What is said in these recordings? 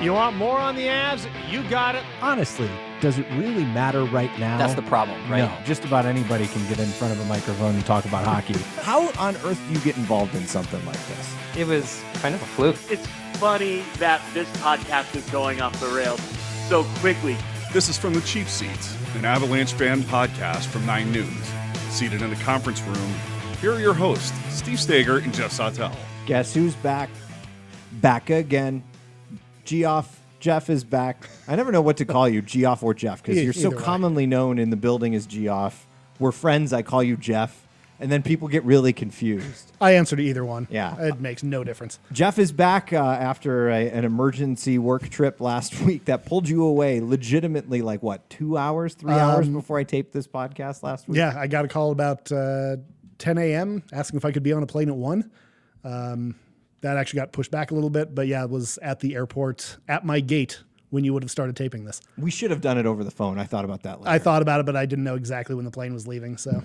You want more on the Avs? You got it. Honestly, does it really matter right now? That's the problem, right? No, just about anybody can get in front of a microphone and talk about hockey. How on earth do you get involved in something like this? It was kind of a fluke. It's funny that this podcast is going off the rails so quickly. This is From the Cheap Seats, an Avalanche fan podcast from 9 News. Seated in the conference room, here are your hosts, Steve Staeger and Geoff Sawtell. Guess who's back? Back again. Geoff is back. I never know what to call you, Geoff or Geoff, because you're so commonly known in the building as Geoff. We're friends, I call you Geoff, and then people get really confused. I answer to either one. Yeah. It makes no difference. Geoff is back after an emergency work trip last week that pulled you away legitimately, 2 hours, 3 hours before I taped this podcast last week? Yeah, I got a call about 10 a.m. asking if I could be on a plane at 1. That actually got pushed back a little bit, but yeah, I was at the airport at my gate when you would have started taping this. We should have done it over the phone. I thought about that later. I thought about it, but I didn't know exactly when the plane was leaving. So,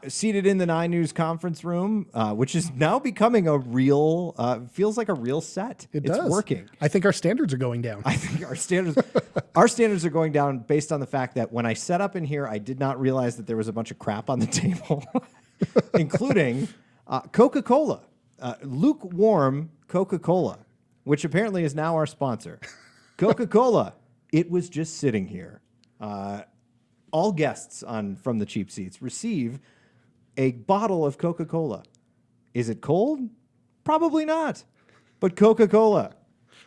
seated in the 9 News conference room, which is now becoming a real, feels like a real set. It does. It's working. I think our standards are going down. I think our standards are going down based on the fact that when I set up in here, I did not realize that there was a bunch of crap on the table, including Coca-Cola. Lukewarm Coca-Cola, which apparently is now our sponsor. Coca-Cola, it was just sitting here. All guests on From the Cheap Seats receive a bottle of Coca-Cola. Is it cold? Probably not. But Coca-Cola,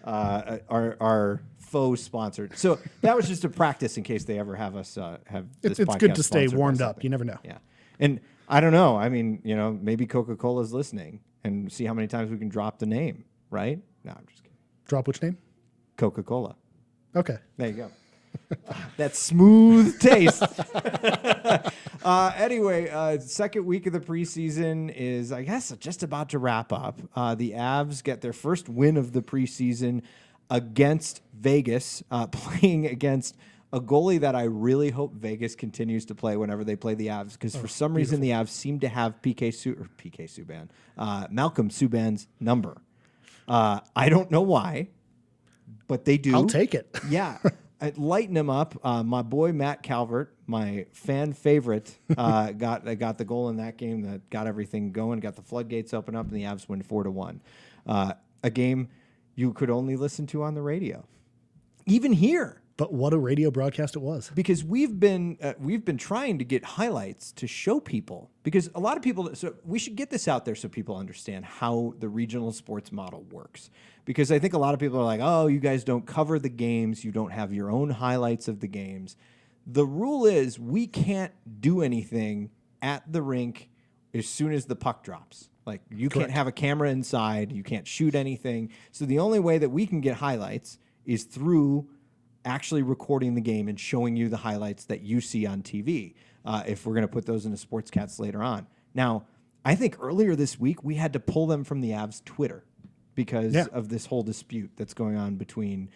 our faux sponsored. So that was just a practice in case they ever have us have this podcast. It's good to stay sponsored by warmed up. something. You never know. Yeah. And I don't know. I mean, maybe Coca-Cola's listening and see how many times we can drop the name, right? No, I'm just kidding. Drop which name? Coca-Cola. Okay. There you go. That smooth taste. Anyway, second week of the preseason is, I guess, just about to wrap up. The Avs get their first win of the preseason against Vegas, playing against a goalie that I really hope Vegas continues to play whenever they play the Avs, because for some reason the Avs seem to have Malcolm Subban's number. I don't know why, but they do. I'll take it. Yeah. Lighten him up. My boy Matt Calvert, my fan favorite, got the goal in that game that got everything going, got the floodgates open up, and the Avs win 4-1. A game you could only listen to on the radio, even here. But what a radio broadcast it was. Because we've been trying to get highlights to show people, because a lot of people, so we should get this out there so people understand how the regional sports model works. Because I think a lot of people are like, oh, you guys don't cover the games, you don't have your own highlights of the games. The rule is we can't do anything at the rink as soon as the puck drops. Like, you can't have a camera inside, you can't shoot anything. So the only way that we can get highlights is through actually recording the game and showing you the highlights that you see on TV, if we're going to put those into Sportscats later on. Now, I think earlier this week, we had to pull them from the Avs Twitter because of this whole dispute that's going on between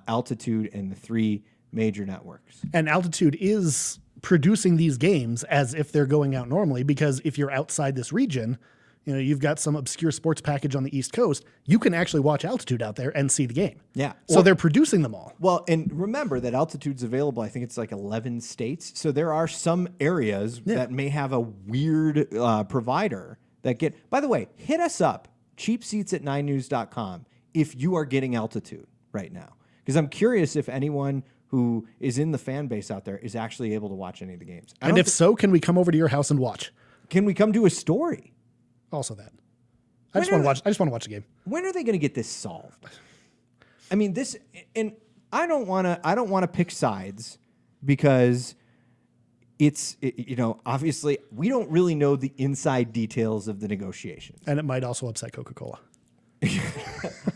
Altitude and the 3 major networks. And Altitude is producing these games as if they're going out normally, because if you're outside this region, you've got some obscure sports package on the East Coast, you can actually watch Altitude out there and see the game. Yeah. So they're producing them all. Well, and remember that Altitude's available, I think it's 11 states. So there are some areas that may have a weird provider that get, by the way, hit us up, cheapseats@9news.com, if you are getting Altitude right now. Because I'm curious if anyone who is in the fan base out there is actually able to watch any of the games. And if so, can we come over to your house and watch? Can we come do a story? Also that. I just want to watch the game. When are they going to get this solved? I mean, and I don't want to pick sides, because obviously we don't really know the inside details of the negotiations. And it might also upset Coca-Cola.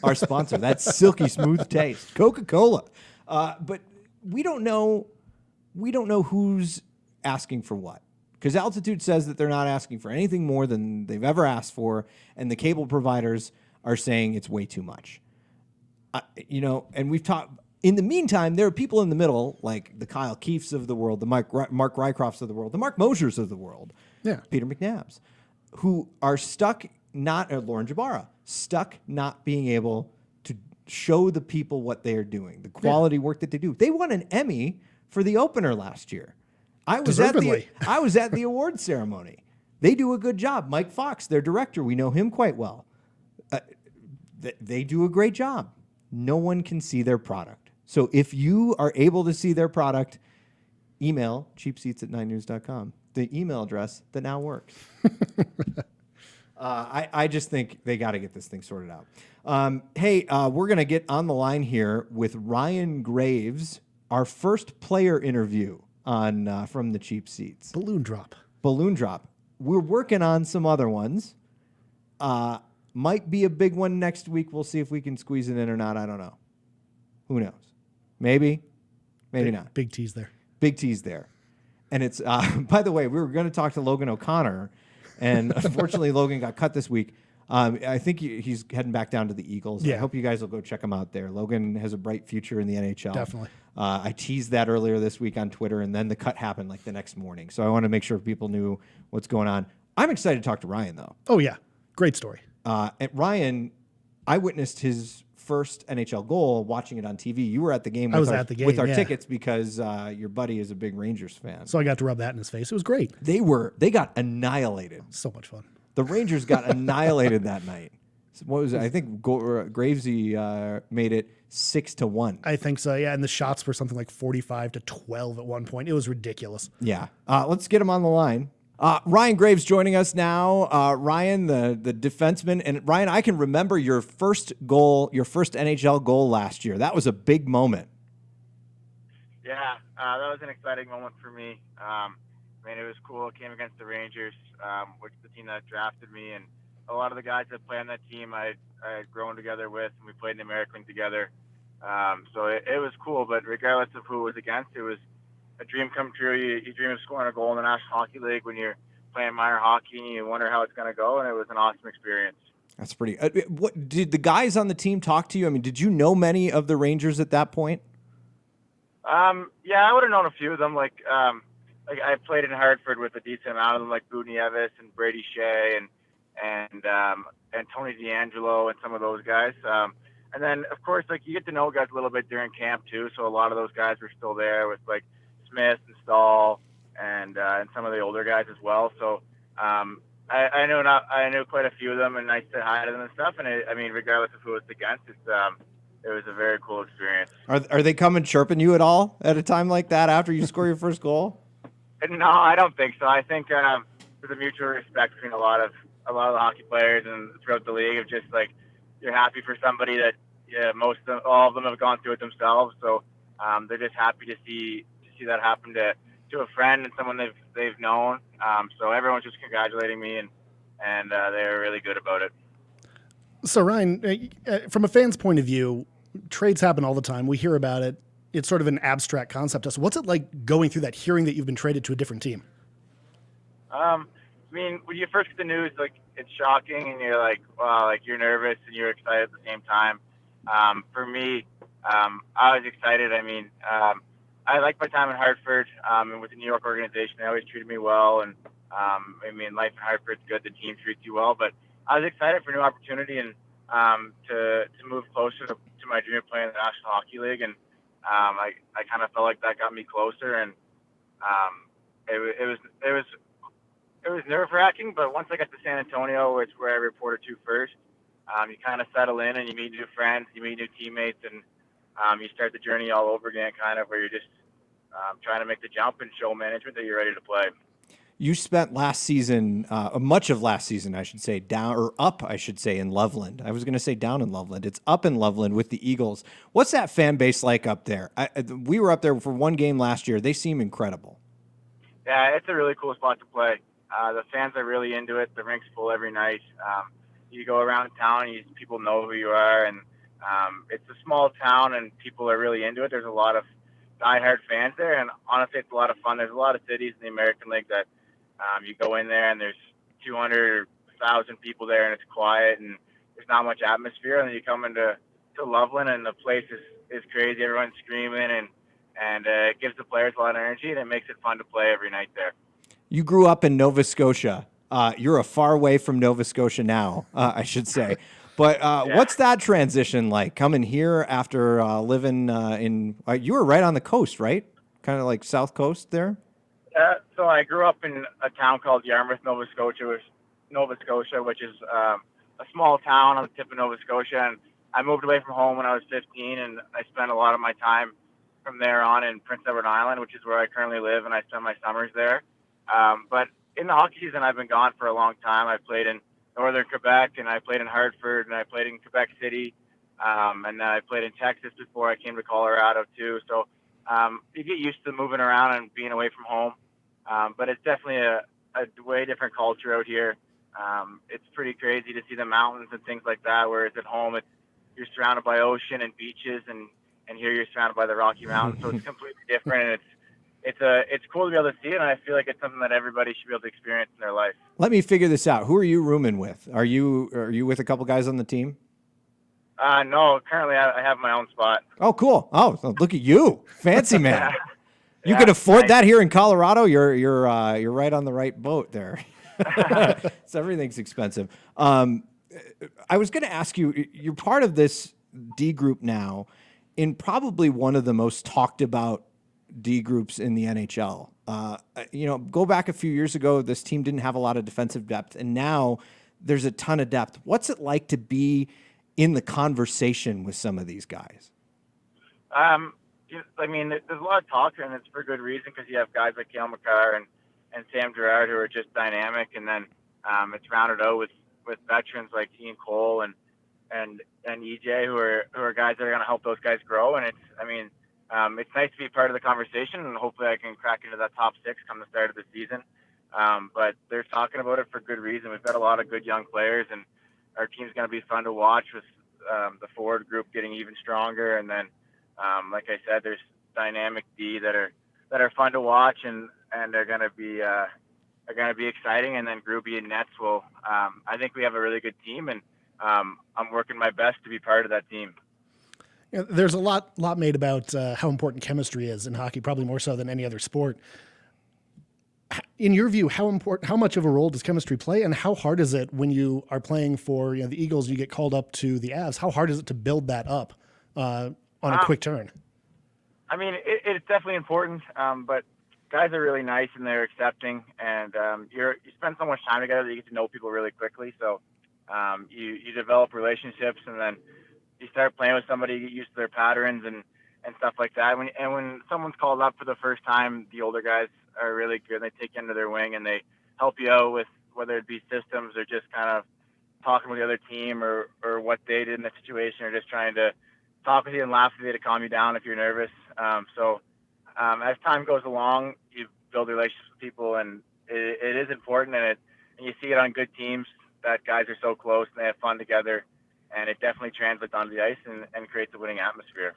Our sponsor, that silky smooth taste, Coca-Cola. But we don't know who's asking for what. Because Altitude says that they're not asking for anything more than they've ever asked for, and the cable providers are saying it's way too much. And we've talked. In the meantime, there are people in the middle, like the Kyle Keefes of the world, the Mark Rycrofts of the world, the Mark Mosers of the world, Peter McNabbs, who are stuck, Lauren Jabara, stuck not being able to show the people what they are doing, the quality work that they do. They won an Emmy for the opener last year. I was at the award ceremony. They do a good job. Mike Fox, their director, we know him quite well. They do a great job. No one can see their product. So if you are able to see their product, email cheapseats@9news.com, the email address that now works. I just think they got to get this thing sorted out. We're going to get on the line here with Ryan Graves, our first player interview on from the Cheap Seats. Balloon drop. We're working on some other ones. Might be a big one next week. We'll see if we can squeeze it in or not. I don't know. Who knows? Maybe not. Big tease there. And it's, by the way, we were going to talk to Logan O'Connor, and unfortunately Logan got cut this week. I think he's heading back down to the Eagles. Yeah. I hope you guys will go check him out there. Logan has a bright future in the NHL. Definitely. I teased that earlier this week on Twitter, and then the cut happened like the next morning. So I want to make sure people knew what's going on. I'm excited to talk to Ryan, though. Oh, yeah. Great story. And Ryan, I witnessed his first NHL goal watching it on TV. You were at the game. With our tickets because your buddy is a big Rangers fan. So I got to rub that in his face. It was great. They got annihilated. So much fun. The Rangers got annihilated that night. So what was it? I think Gravesy made it 6-1. I think so. Yeah, and the shots were something like 45-12 at one point. It was ridiculous. Yeah. Let's get him on the line. Ryan Graves joining us now. Ryan, the defenseman. And Ryan, I can remember your first NHL goal last year. That was a big moment. Yeah, that was an exciting moment for me. It was cool. It came against the Rangers, which is the team that drafted me. And a lot of the guys that play on that team I had grown together with, and we played in the American together. So it was cool. But regardless of who it was against, it was a dream come true. You dream of scoring a goal in the National Hockey League when you're playing minor hockey, and you wonder how it's going to go, and it was an awesome experience. That's pretty. What did the guys on the team talk to you? I mean, did you know many of the Rangers at that point? Yeah, I would have known a few of them. Like I played in Hartford with a decent amount of them, like Boudny Evis and Brady Shea and Tony DeAngelo and some of those guys. And then, of course, like you get to know guys a little bit during camp too. So a lot of those guys were still there with like Smith and Stahl and some of the older guys as well. So I knew quite a few of them, and I said hi to them and stuff. And regardless of who it's against, it was a very cool experience. Are they coming chirping you at all at a time like that after you score your first goal? No, I don't think so. I think there's a mutual respect between a lot of the hockey players and throughout the league of just like you're happy for somebody that all of them have gone through it themselves. So they're just happy to see that happen to a friend and someone they've known. So everyone's just congratulating me, and they were really good about it. So Ryan, from a fan's point of view, trades happen all the time. We hear about it. It's sort of an abstract concept to us. What's it like going through that, hearing that you've been traded to a different team? When you first get the news, like it's shocking, and you're like, wow, like you're nervous and you're excited at the same time. For me, I was excited. I liked my time in Hartford, and with the New York organization, they always treated me well. And life in Hartford's good. The team treats you well. But I was excited for a new opportunity and to move closer to my dream of playing in the National Hockey League. And I kind of felt like that got me closer. And it was nerve-wracking. But once I got to San Antonio, which is where I reported to first, you kind of settle in and you meet new friends, you meet new teammates, and you start the journey all over again, kind of where you're just trying to make the jump and show management that you're ready to play. You spent last season, much of last season, I should say, in Loveland. I was going to say down in Loveland. It's up in Loveland with the Eagles. What's that fan base like up there? We were up there for one game last year. They seem incredible. Yeah, it's a really cool spot to play. The fans are really into it. The rink's full every night. You go around town, people know who you are, and it's a small town, and people are really into it. There's a lot of diehard fans there, and honestly, it's a lot of fun. There's a lot of cities in the American League that you go in there, and there's 200,000 people there, and it's quiet, and there's not much atmosphere. And then you come into Loveland, and the place is crazy. Everyone's screaming, and it gives the players a lot of energy, and it makes it fun to play every night there. You grew up in Nova Scotia. You're a far way from Nova Scotia now, I should say. But what's that transition like coming here after living in? You were right on the coast, right? Kind of like South Coast there. So I grew up in a town called Yarmouth, Nova Scotia, which is a small town on the tip of Nova Scotia. And I moved away from home when I was 15, and I spent a lot of my time from there on in Prince Edward Island, which is where I currently live, and I spend my summers there. But in the hockey season, I've been gone for a long time. I played in northern Quebec, and I played in Hartford, and I played in Quebec City, and then I played in Texas before I came to Colorado too. So you get used to moving around and being away from home. But it's definitely a way different culture out here. It's pretty crazy to see the mountains and things like that, whereas at home you're surrounded by ocean and beaches, and here you're surrounded by the Rocky Mountains. So it's completely different, and it's cool to be able to see it, and I feel like it's something that everybody should be able to experience in their life. Let me figure this out. Who are you rooming with? Are you with a couple guys on the team? No, currently I have my own spot. Oh, cool. Oh, look at you, fancy man. You Yeah, can afford nice. that here in Colorado. You're right on the right boat there. So everything's expensive. I was going to ask you. You're part of this D group now, in probably one of the most talked about D groups in the NHL. Go back a few years ago, this team didn't have a lot of defensive depth, and now there's a ton of depth. What's it like to be in the conversation with some of these guys? I mean, there's a lot of talk, and it's for good reason, because you have guys like Cale Makar and Sam Girard who are just dynamic, and then it's rounded out with veterans like Ian Cole and EJ who are guys that are going to help those guys grow. And it's nice to be part of the conversation, and hopefully I can crack into that top six come the start of the season. But they're talking about it for good reason. We've got a lot of good young players, and our team's going to be fun to watch with the forward group getting even stronger. And then, like I said, there's dynamic D that are fun to watch, and they're going to be exciting. And then Groovy and Nets will. I think we have a really good team, and I'm working my best to be part of that team. Yeah, there's a lot made about how important chemistry is in hockey, probably more so than any other sport. In your view, how much of a role does chemistry play, and how hard is it when you are playing for the Eagles, you get called up to the Avs? How hard is it to build that up on a quick turn? I mean, it's definitely important, but guys are really nice and they're accepting, and you spend so much time together that you get to know people really quickly. So you develop relationships, and then you start playing with somebody, you get used to their patterns and stuff like that. When someone's called up for the first time, the older guys are really good. They take you under their wing and they help you out with whether it be systems or just kind of talking with the other team or what they did in the situation, or just trying to talk with you and laugh with you to calm you down if you're nervous. So as time goes along, you build relationships with people, and it is important, and you see it on good teams that guys are so close and they have fun together, and it definitely translates onto the ice and creates a winning atmosphere.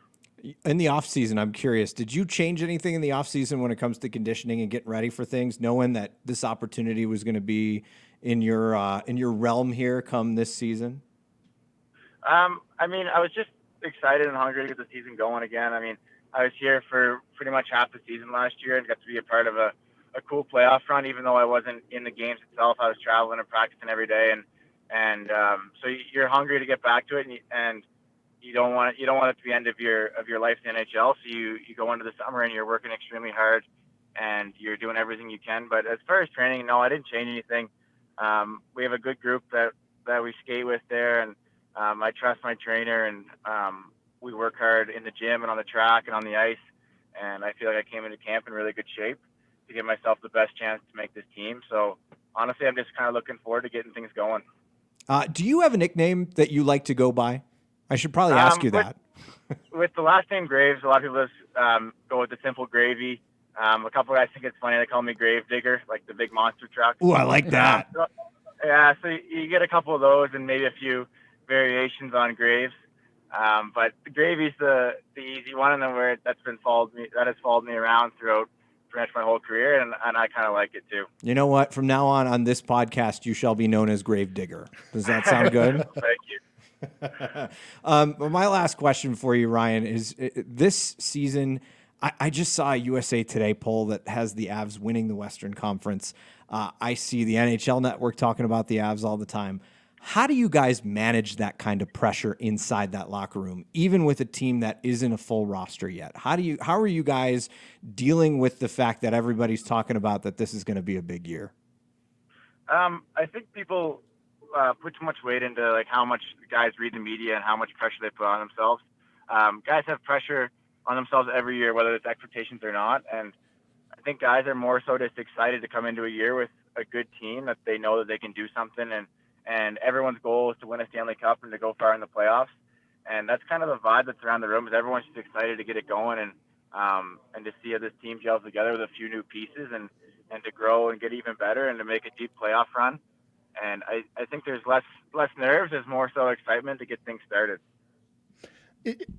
In the off season, I'm curious, did you change anything in the off season when it comes to conditioning and getting ready for things, knowing that this opportunity was going to be in your realm here come this season? I was just excited and hungry to get the season going again. I was here for pretty much half the season last year and got to be a part of a cool playoff run, even though I wasn't in the games itself. I was traveling and practicing every day, and so you're hungry to get back to it, and you don't want it to be the end of your life in the NHL. So you go into the summer and you're working extremely hard and you're doing everything you can. But as far as training, no, I didn't change anything. We have a good group that we skate with there, and I trust my trainer, and we work hard in the gym and on the track and on the ice. And I feel like I came into camp in really good shape to give myself the best chance to make this team. So honestly, I'm just kind of looking forward to getting things going. Do you have a nickname that you like to go by? I should probably ask you that. With the last name Graves, a lot of people just go with the simple Gravy. A couple of guys think it's funny. They call me Gravedigger, like the big monster truck. Ooh, I like that. So you get a couple of those and maybe a few variations on Graves. But the Gravy's the easy one, and then that has followed me around throughout pretty much my whole career, and I kind of like it too. You know what? From now on this podcast, you shall be known as Gravedigger. Does that sound good? Thank you. My last question for you, Ryan, is this season, I just saw a USA Today poll that has the Avs winning the Western Conference. I see the NHL Network talking about the Avs all the time. How do you guys manage that kind of pressure inside that locker room, even with a team that isn't a full roster yet? How are you guys dealing with the fact that everybody's talking about that this is going to be a big year? I think people put too much weight into like how much guys read the media and how much pressure they put on themselves. Guys have pressure on themselves every year, whether it's expectations or not. And I think guys are more so just excited to come into a year with a good team that they know that they can do something. And everyone's goal is to win a Stanley Cup and to go far in the playoffs. And that's kind of the vibe that's around the room, is everyone's just excited to get it going and to see how this team gels together with a few new pieces and to grow and get even better and to make a deep playoff run. And I think there's less nerves. There's more so excitement to get things started.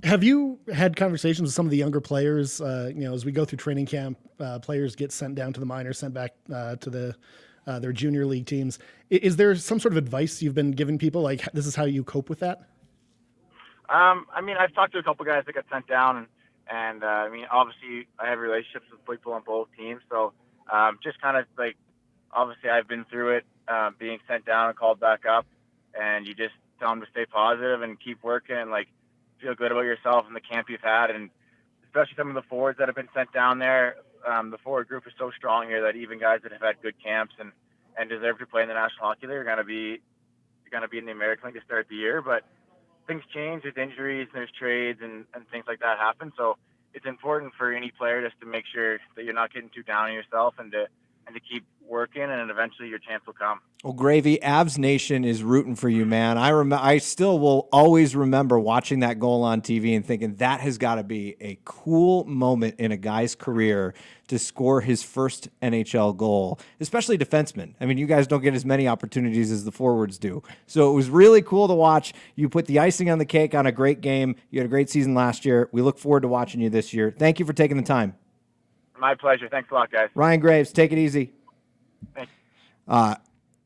Have you had conversations with some of the younger players? As we go through training camp, players get sent down to the minors, sent back to their junior league teams. Is there some sort of advice you've been giving people? Like, this is how you cope with that? I've talked to a couple guys that got sent down, and obviously I have relationships with people on both teams. So just kind of like, obviously I've been through it, being sent down and called back up, and you just tell them to stay positive and keep working and like feel good about yourself and the camp you've had. And especially some of the forwards that have been sent down there, the forward group is so strong here that even guys that have had good camps and deserve to play in the National Hockey League are going to be in the American League to start the year. But things change, there's injuries, there's trades and things like that happen. So it's important for any player just to make sure that you're not getting too down on yourself and to keep working, and eventually your chance will come. Well, Gravy, Avs Nation is rooting for you, man. I still will always remember watching that goal on TV and thinking that has got to be a cool moment in a guy's career to score his first NHL goal, especially defensemen. I mean, you guys don't get as many opportunities as the forwards do. So it was really cool to watch. You put the icing on the cake on a great game. You had a great season last year. We look forward to watching you this year. Thank you for taking the time. My pleasure. Thanks a lot, guys. Ryan Graves, take it easy. Thanks.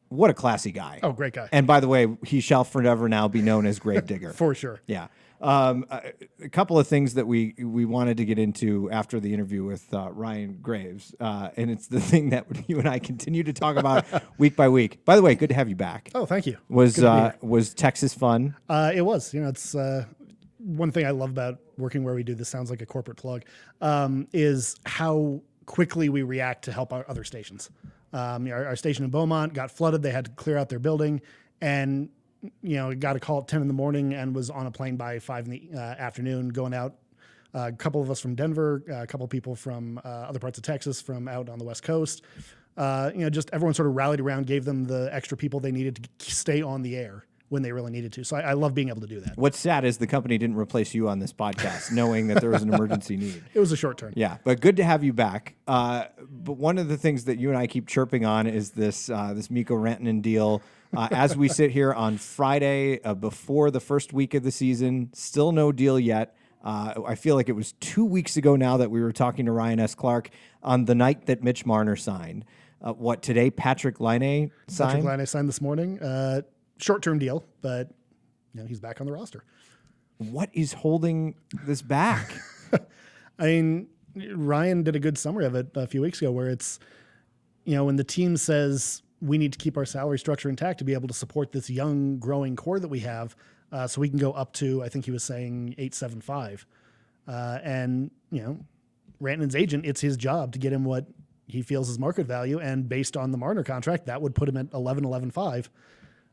What a classy guy. Oh, great guy. And by the way, he shall forever now be known as Gravedigger. For sure. Yeah. A couple of things that we wanted to get into after the interview with Ryan Graves, and it's the thing that you and I continue to talk about week by week. By the way, good to have you back. Oh, thank you. Was Texas fun? It was. It's one thing I love about working where we do. This sounds like a corporate plug. Is how quickly we react to help our other stations. Our station in Beaumont got flooded. They had to clear out their building, and got a call at 10 in the morning and was on a plane by 5 in the afternoon going out. A couple of us from Denver, a couple of people from other parts of Texas from out on the West Coast. Just everyone sort of rallied around, gave them the extra people they needed to stay on the air when they really needed to. So I love being able to do that. What's sad is the company didn't replace you on this podcast, knowing that there was an emergency need. It was a short term. Yeah, but good to have you back. But one of the things that you and I keep chirping on is this Mikko Rantanen deal. As we sit here on Friday before the first week of the season, still no deal yet. I feel like it was 2 weeks ago now that we were talking to Ryan S. Clark on the night that Mitch Marner signed. Today Patrick Laine signed? Patrick Laine signed this morning. Short-term deal, but he's back on the roster. What is holding this back? I mean, Ryan did a good summary of it a few weeks ago where it's, when the team says we need to keep our salary structure intact to be able to support this young, growing core that we have, so we can go up to, I think he was saying 875. And, Rantanen's agent, it's his job to get him what he feels is market value. And based on the Marner contract, that would put him at 11.5.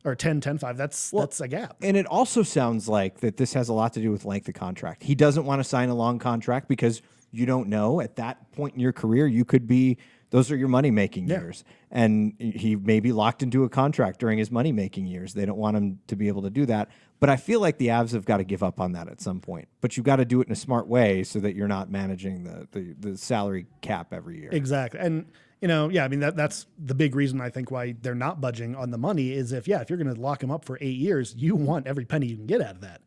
Or 10.5. That's a gap. And it also sounds like that this has a lot to do with length of contract. He doesn't want to sign a long contract because you don't know at that point in your career, you could be, those are your money-making years. And he may be locked into a contract during his money-making years. They don't want him to be able to do that. But I feel like the Avs have got to give up on that at some point. But you've got to do it in a smart way so that you're not managing the salary cap every year. Exactly. And that's the big reason I think why they're not budging on the money is if you're going to lock him up for 8 years, you want every penny you can get out of that.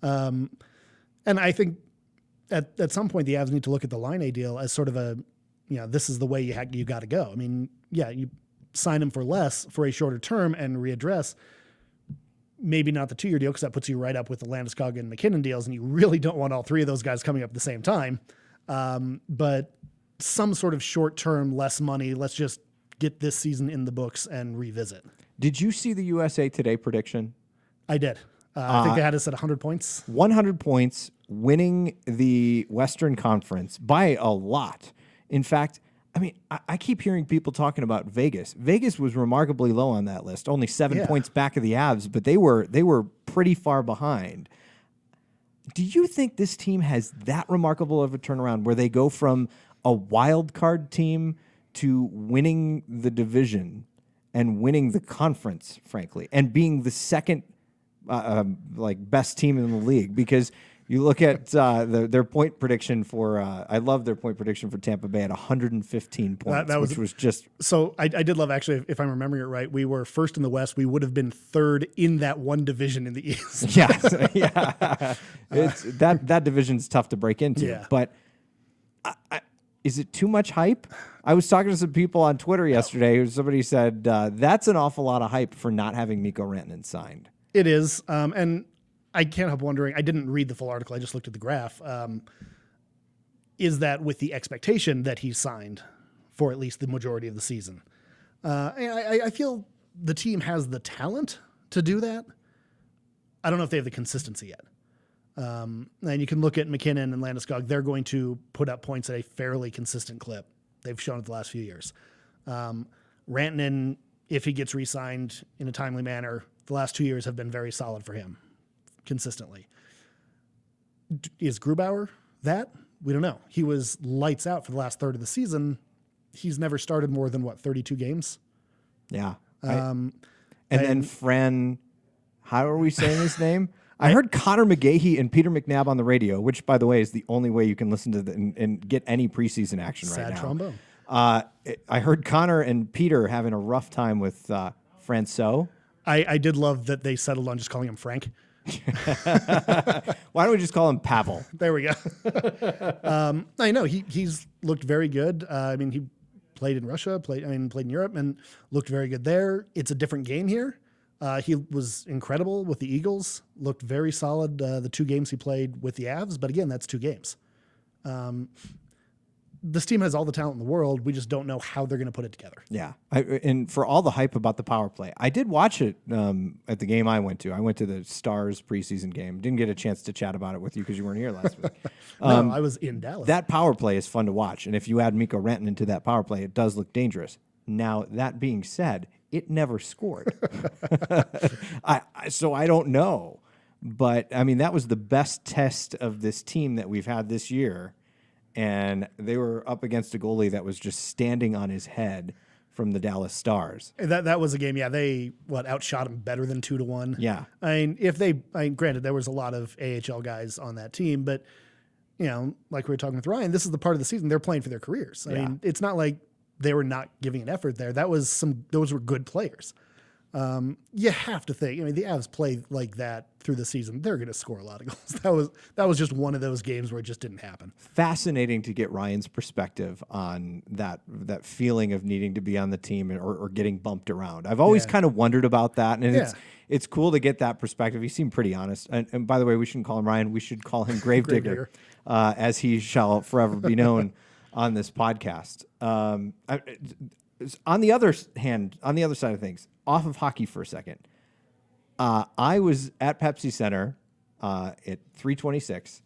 And I think at some point the Avs need to look at the Laine deal as sort of a, this is the way you got to go. I mean, you sign him for less for a shorter term and readdress. Maybe not the 2-year deal because that puts you right up with the Landeskog and McKinnon deals, and you really don't want all three of those guys coming up at the same time. But some sort of short-term, less money, let's just get this season in the books and revisit. Did you see the USA Today prediction? I did. I think they had us at 100 points. 100 points, winning the Western Conference by a lot. In fact, I mean, I keep hearing people talking about Vegas. Vegas was remarkably low on that list, only 7 points back of the Avs, but they were pretty far behind. Do you think this team has that remarkable of a turnaround where they go from a wild card team to winning the division and winning the conference, frankly, and being the second best team in the league? Because you look at their point prediction for I love their point prediction for Tampa Bay at 115 points, which was just so. I did love, actually, if I'm remembering it right, we were first in the West. We would have been third in that one division in the East. yeah. It's that division's tough to break into. Yeah. But is it too much hype? I was talking to some people on Twitter yesterday. Somebody said that's an awful lot of hype for not having Mikko Rantanen signed. It is, and I can't help wondering, I didn't read the full article, I just looked at the graph. Is that with the expectation that he's signed for at least the majority of the season? I feel the team has the talent to do that. I don't know if they have the consistency yet. And you can look at McKinnon and Landeskog. They're going to put up points at a fairly consistent clip. They've shown it the last few years. Rantanen, if he gets re-signed in a timely manner, the last 2 years have been very solid for him consistently. Is Grubauer that? We don't know. He was lights out for the last third of the season. He's never started more than 32 games. Yeah. And then Fran, how are we saying his name? I heard Connor McGahey and Peter McNabb on the radio, which, by the way, is the only way you can listen to and get any preseason action right now. Sad trombone. I heard Connor and Peter having a rough time with Francois. I did love that they settled on just calling him Frank. Why don't we just call him Pavel? There we go. I know he's looked very good. I mean, he played in Russia, played in Europe, and looked very good there. It's a different game here. He was incredible with the Eagles. Looked very solid the 2 games he played with the Avs. But again, that's 2 games. This team has all the talent in the world. We just don't know how they're going to put it together. Yeah. And for all the hype about the power play, I did watch it at the game I went to. I went to the Stars preseason game. Didn't get a chance to chat about it with you because you weren't here last week. No, I was in Dallas. That power play is fun to watch. And if you add Mikko Rantanen into that power play, it does look dangerous. Now, that being said, it never scored. So I don't know. But, I mean, that was the best test of this team that we've had this year. And they were up against a goalie that was just standing on his head from the Dallas Stars. That was a game, yeah. They outshot him better than 2-1. Yeah. I mean, granted, there was a lot of AHL guys on that team, but like we were talking with Ryan, this is the part of the season they're playing for their careers. I mean, it's not like they were not giving an effort there. Those were good players. You have to think. I mean, the Avs play like that through the season. They're going to score a lot of goals. That was just one of those games where it just didn't happen. Fascinating to get Ryan's perspective on that feeling of needing to be on the team or getting bumped around. I've always kind of wondered about that, and it's cool to get that perspective. He seemed pretty honest. And by the way, we shouldn't call him Ryan. We should call him Gravedigger, as he shall forever be known on this podcast. On the other side of things, off of hockey for a second, I was at Pepsi Center at 326.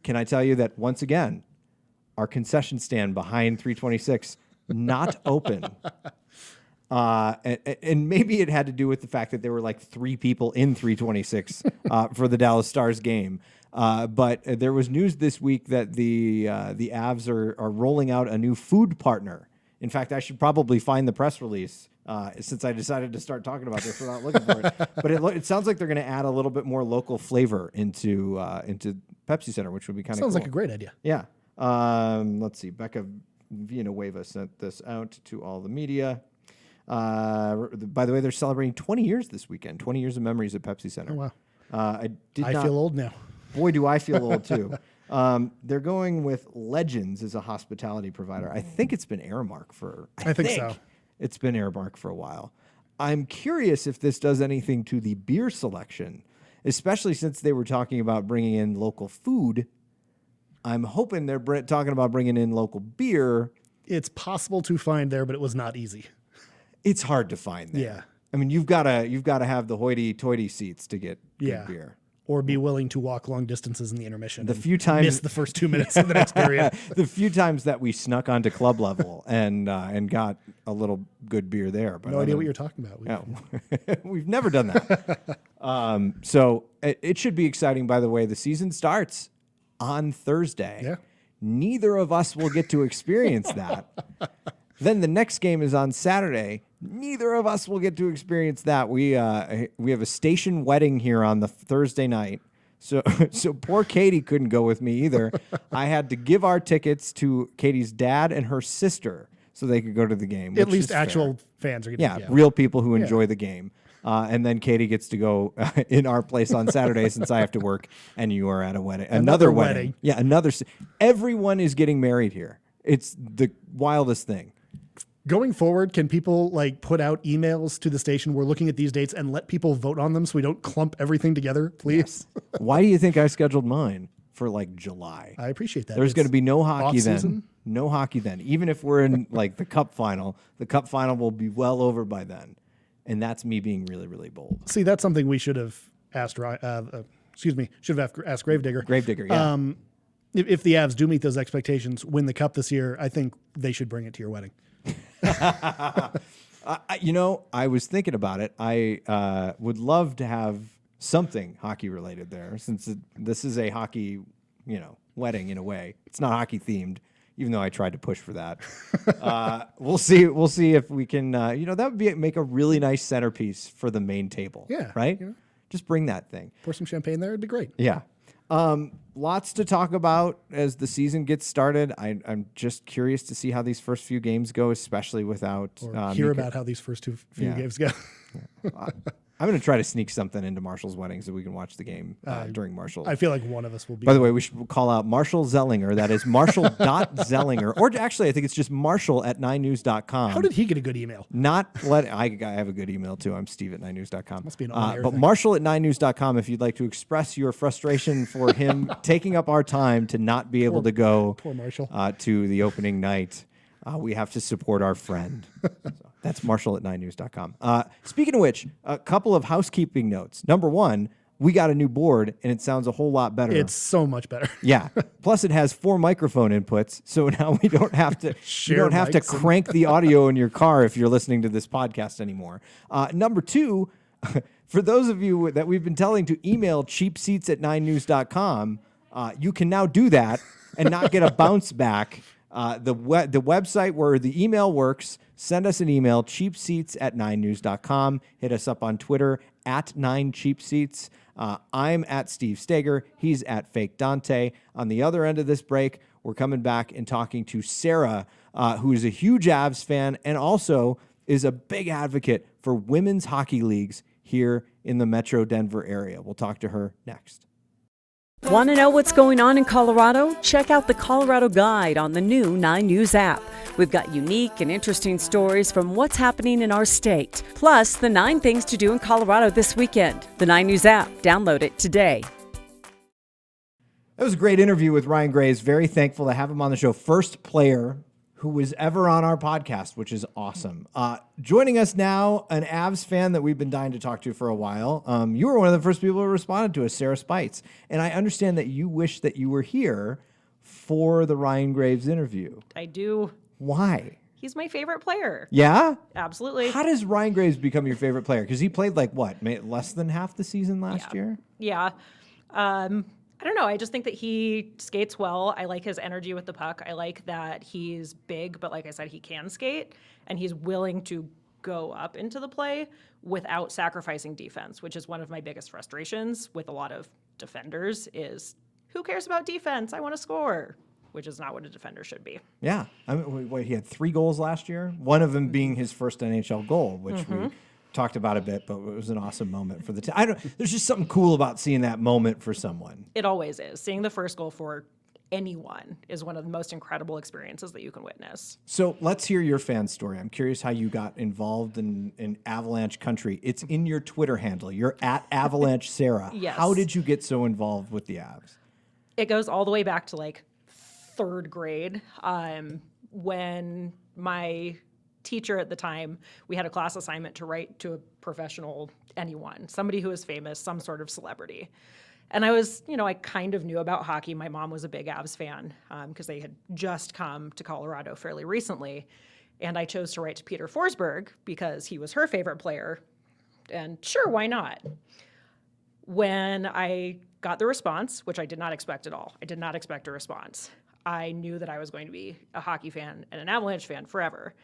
Can I tell you that once again, our concession stand behind 326 not open? And maybe it had to do with the fact that there were like 3 people in 326 for the Dallas Stars game. But there was news this week that the Avs are rolling out a new food partner. In fact, I should probably find the press release since I decided to start talking about this without looking for it. But it sounds like they're going to add a little bit more local flavor into Pepsi Center, which would be kind of cool. Sounds like a great idea. Yeah. Let's see. Becca Villanueva sent this out to all the media. By the way, they're celebrating 20 years this weekend. 20 years of memories at Pepsi Center. Oh, wow. I feel old now. Boy, do I feel old, too. They're going with Legends as a hospitality provider. I think it's been Aramark for... I think so. It's been Aramark for a while. I'm curious if this does anything to the beer selection, especially since they were talking about bringing in local food. I'm hoping they're talking about bringing in local beer. It's possible to find there, but it was not easy. It's hard to find there. Yeah. I mean, you've got to have the hoity-toity seats to get good beer. Or be willing to walk long distances in the intermission. The few times miss the first 2 minutes of the next period. The few times that we snuck onto club level and got a little good beer there. But no idea what you're talking about. We've never done that. So it should be exciting. By the way, the season starts on Thursday. Yeah. Neither of us will get to experience that. Then the next game is on Saturday. Neither of us will get to experience that. We have a station wedding here on the Thursday night. So poor Katie couldn't go with me either. I had to give our tickets to Katie's dad and her sister so they could go to the game. At least actual fans are getting to go. Real people who enjoy the game. And then Katie gets to go in our place on Saturday since I have to work and you are at a wedding. Another wedding. Yeah, everyone is getting married here. It's the wildest thing. Going forward, can people put out emails to the station? We're looking at these dates and let people vote on them so we don't clump everything together, please. Yes. Why do you think I scheduled mine for July? I appreciate that. There's going to be no hockey then. Off-season? No hockey then. Even if we're in the cup final will be well over by then. And that's me being really, really bold. See, that's something we should have asked. Should have asked Gravedigger. Gravedigger, yeah. If the Avs do meet those expectations, win the cup this year, I think they should bring it to your wedding. I was thinking about it. I would love to have something hockey related there, since this is a hockey, wedding in a way. It's not hockey themed, even though I tried to push for that. We'll see. We'll see if we can. That would make a really nice centerpiece for the main table. Yeah. Right. Just bring that thing. Pour some champagne there. It'd be great. Yeah. Lots to talk about as the season gets started. I'm just curious to see how these first few games go, especially without hear about how these first few games go. I'm going to try to sneak something into Marshall's wedding so we can watch the game during Marshall. I feel like one of us will be. By the way, we should call out Marshall Zellinger. That is Marshall.Zellinger. Or actually, I think it's just Marshall@9news.com. How did he get a good email? I have a good email too. I'm Steve@9news.com. Must be an on-air but thing. Marshall@9news.com if you'd like to express your frustration for him taking up our time to not be able to go Poor Marshall. to the opening night. We have to support our friend. That's Marshall@9news.com. Speaking of which, a couple of housekeeping notes. Number one, we got a new board, and it sounds a whole lot better. It's so much better. Yeah. Plus, it has 4 microphone inputs, so now we don't have to crank the audio in your car if you're listening to this podcast anymore. Number two, for those of you that we've been telling to email cheapseats@9news.com, you can now do that and not get a bounce back. The website where the email works, send us an email, cheapseats@9news.com. Hit us up on Twitter @9cheapseats. I'm at Steve Staeger. He's at Fake Dante. On the other end of this break, we're coming back and talking to Sarah, who is a huge Avs fan and also is a big advocate for women's hockey leagues here in the Metro Denver area. We'll talk to her next. Want to know what's going on in Colorado? Check out the Colorado Guide on the new 9 News app. We've got unique and interesting stories from what's happening in our state, plus the 9 things to do in Colorado this weekend. The 9 News app. Download it today. That was a great interview with Ryan Graves. Very thankful to have him on the show. First player who was ever on our podcast, which is awesome. Joining us now, an Avs fan that we've been dying to talk to for a while. You were one of the first people who responded to us, Sarah Speights. And I understand that you wish that you were here for the Ryan Graves interview. I do. Why? He's my favorite player. Yeah? Absolutely. How does Ryan Graves become your favorite player? Because he played less than half the season last year? Yeah. I don't know. I just think that he skates well. I like his energy with the puck. I like that he's big, but like I said, he can skate, and he's willing to go up into the play without sacrificing defense, which is one of my biggest frustrations with a lot of defenders is, who cares about defense? I want to score, which is not what a defender should be. Yeah. I mean, he had 3 goals last year, one of them being his first NHL goal, which we talked about a bit, but it was an awesome moment for the team. There's just something cool about seeing that moment for someone. It always is. Seeing the first goal for anyone is one of the most incredible experiences that you can witness. So let's hear your fan story. I'm curious how you got involved in Avalanche country. It's in your Twitter handle. You're at Avalanche Sarah. Yes. How did you get so involved with the Avs? It goes all the way back to 3rd grade, when my teacher at the time, we had a class assignment to write to a professional anyone, somebody who was famous, some sort of celebrity. And I was, I kind of knew about hockey. My mom was a big Avs fan because they had just come to Colorado fairly recently. And I chose to write to Peter Forsberg because he was her favorite player. And sure, why not? When I got the response, which I did not expect at all, I did not expect a response. I knew that I was going to be a hockey fan and an Avalanche fan forever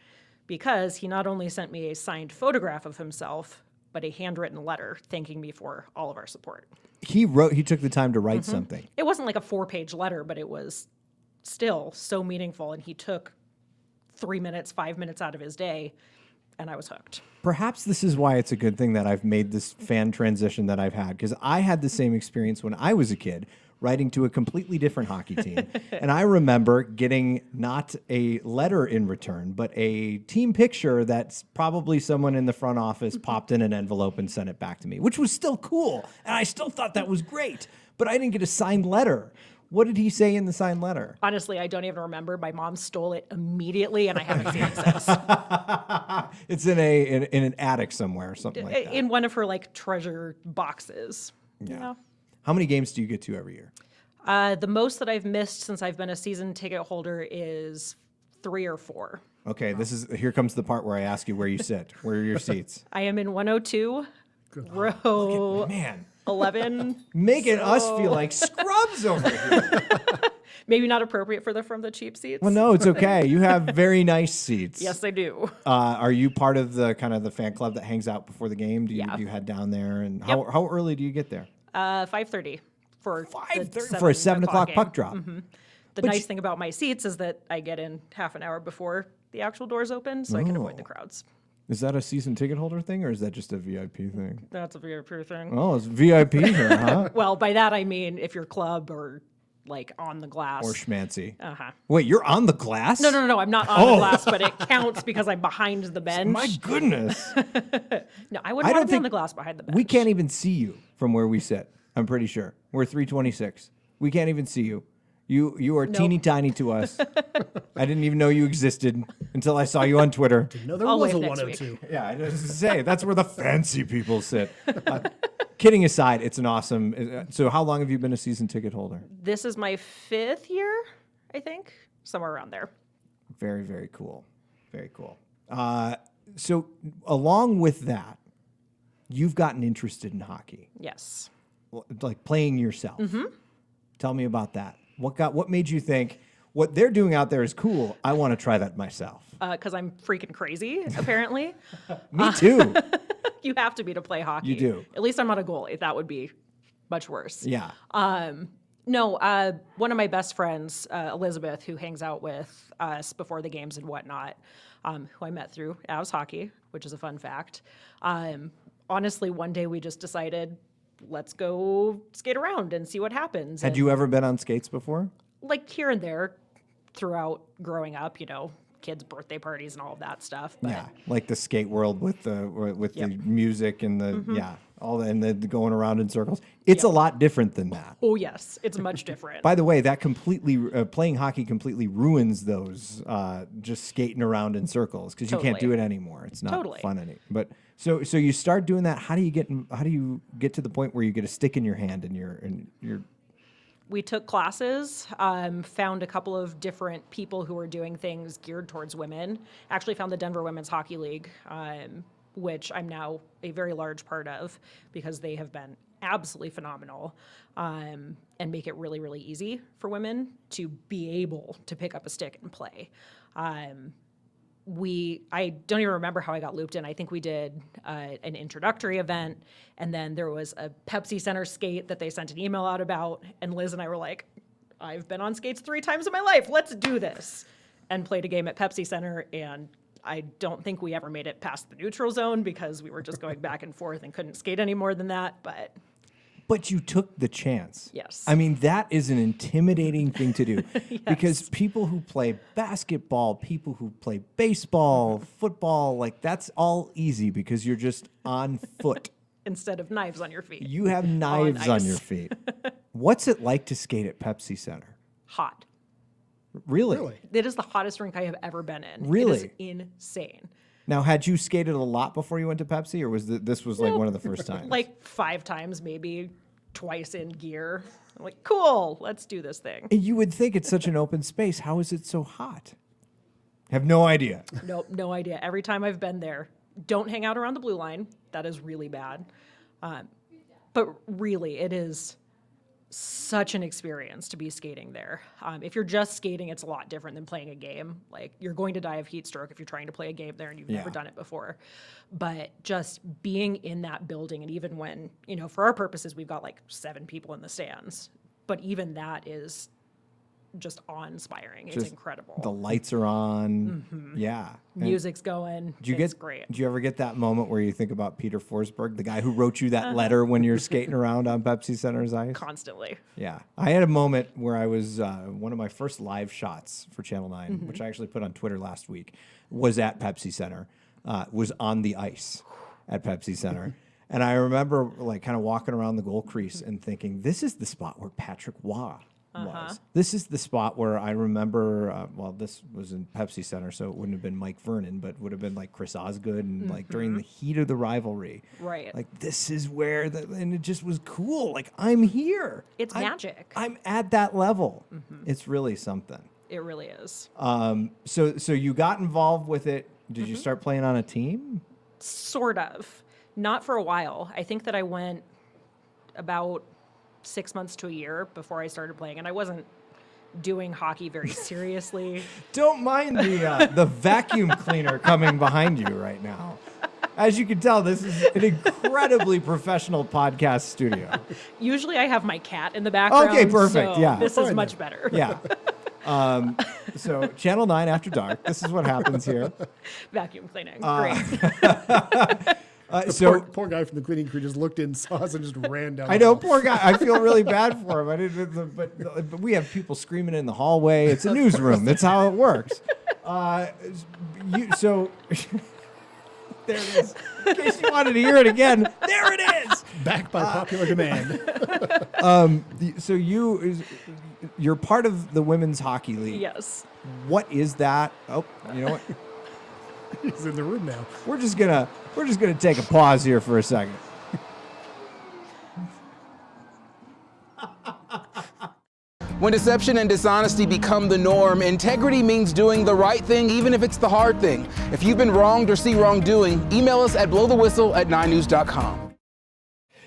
because he not only sent me a signed photograph of himself, but a handwritten letter thanking me for all of our support. He took the time to write something. It wasn't like a 4-page letter, but it was still so meaningful. And he took 3 minutes, 5 minutes out of his day, and I was hooked. Perhaps this is why it's a good thing that I've made this fan transition that I've had, because I had the same experience when I was a kid, writing to a completely different hockey team. And I remember getting not a letter in return, but a team picture that's probably someone in the front office popped in an envelope and sent it back to me, which was still cool. And I still thought that was great, but I didn't get a signed letter. What did he say in the signed letter? Honestly, I don't even remember. My mom stole it immediately, and I haven't seen it since. It's in an attic somewhere or something like that. In one of her treasure boxes. Yeah. How many games do you get to every year? The most that I've missed since I've been a season ticket holder is 3 or 4. Okay, here comes the part where I ask you where you sit. Where are your seats? I am in 102, row Man, 11. making us feel like scrubs over here. Maybe not appropriate from the cheap seats. Well, no, it's okay. You have very nice seats. Yes, I do. Are you part of the kind of the fan club that hangs out before the game? Do you head down there? And how early do you get there? 5:30 for 5:30 for a 7 o'clock puck drop. Mm-hmm. The nice thing about my seats is that I get in half an hour before the actual doors open, so I can avoid the crowds. Is that a season ticket holder thing, or is that just a VIP thing? That's a VIP thing. Oh, it's VIP here, huh? Well, by that I mean if you're club or on the glass. Or schmancy. Uh-huh. Wait, you're on the glass? No, I'm not on the glass, but it counts because I'm behind the bench. My goodness. No, I wouldn't want to be on the glass behind the bench. We can't even see you from where we sit. I'm pretty sure. We're 326. We can't even see you. You are teeny tiny to us. I didn't even know you existed until I saw you on Twitter. No, there I'll was a wave next 102. Yeah, I was going to say, that's where the fancy people sit. Kidding aside, it's an awesome... So how long have you been a season ticket holder? This is my 5th year, I think. Somewhere around there. Very, very cool. Very cool. So along with that, you've gotten interested in hockey. Yes. Like playing yourself. Mm-hmm. Tell me about that. What made you think what they're doing out there is cool? I want to try that myself. Because I'm freaking crazy, apparently. Me too. You have to be to play hockey. You do. At least I'm not a goalie. That would be much worse. Yeah. No, one of my best friends, Elizabeth, who hangs out with us before the games and whatnot, who I met through Avs hockey, which is a fun fact. Honestly, one day we just decided, let's go skate around and see what happens. Had you ever been on skates before? Here and there throughout growing up, kids' birthday parties and all of that stuff. But Yeah, like the skate world with the music and the and the going around in circles. It's a lot different than that. Oh yes, it's much different. By the way, that completely playing hockey completely ruins those just skating around in circles because you can't do it anymore. It's not fun anymore. But so you start doing that. How do you get to the point where you get a stick in your hand and you're We took classes, found a couple of different people who were doing things geared towards women. Actually found the Denver Women's Hockey League, which I'm now a very large part of because they have been absolutely phenomenal and make it really, really easy for women to be able to pick up a stick and play. I don't even remember how I got looped in. I think we did an introductory event, and then there was a Pepsi Center skate that they sent an email out about, and Liz and I were like, I've been on skates 3 times in my life. Let's do this. And played a game at Pepsi Center, and I don't think we ever made it past the neutral zone because we were just going back and forth and couldn't skate any more than that, but... But you took the chance. Yes. I mean, that is an intimidating thing to do Yes. because people who play basketball, people who play baseball, football, that's all easy because you're just on foot. Instead of knives on your feet. You have knives on ice. your feet. What's it like to skate at Pepsi Center? Hot. Really? It is the hottest rink I have ever been in. Really? It is insane. Now, had you skated a lot before you went to Pepsi, or was this was like one of the first times? Like 5 times, maybe twice in gear. I'm like, cool, let's do this thing. And you would think it's such an open space. How is it so hot? Have no idea. Nope, no idea. Every time I've been there, don't hang out around the blue line. That is really bad. But really, it is such an experience to be skating there. If you're just skating, it's a lot different than playing a game. Like, you're going to die of heat stroke if you're trying to play a game there and you've never done it before. But just being in that building, and even when, for our purposes, we've got like 7 people in the stands, but even that is just awe-inspiring. It's incredible. The lights are on. Yeah. Music's going. It's great. Do you ever get that moment where you think about Peter Forsberg, the guy who wrote you that letter when you're skating around on Pepsi Center's ice? Constantly. Yeah. I had a moment where I was, one of my first live shots for Channel 9, which I actually put on Twitter last week, was at Pepsi Center, was on the ice at Pepsi Center. And I remember like kind of walking around the goal crease and thinking, this is the spot where Patrick Waugh was. This is the spot where I remember, this was in Pepsi Center, so it wouldn't have been Mike Vernon, but would have been like Chris Osgood and like during the heat of the rivalry. Right. Like, this is where, and it just was cool. Like, I'm here. It's magic. I'm at that level. It's really something. It really is. So you got involved with it. Did you start playing on a team? Sort of. Not for a while. I think that I went about 6 months to a year before I started playing, and I wasn't doing hockey very seriously. Don't mind the vacuum cleaner coming behind you right now. As you can tell, this is an incredibly professional podcast studio. Usually I have my cat in the background. Okay, perfect. So yeah. This is much better. Yeah. So Channel 9 After Dark, this is what happens here. Vacuum cleaning. Great. The poor guy from the cleaning crew just looked in, saw us, and just ran down. I know, poor guy. I feel really bad for him. But we have people screaming in the hallway. It's a newsroom. That's how it works. So there it is. In case you wanted to hear it again, there it is. Back by popular demand. So you're part of the women's hockey league. Yes. What is that? Oh, you know what? He's in the room now. We're just gonna take a pause here for a second. When deception and dishonesty become the norm, integrity means doing the right thing, even if it's the hard thing. If you've been wronged or see wrongdoing, email us at blowthewhistle@9news.com.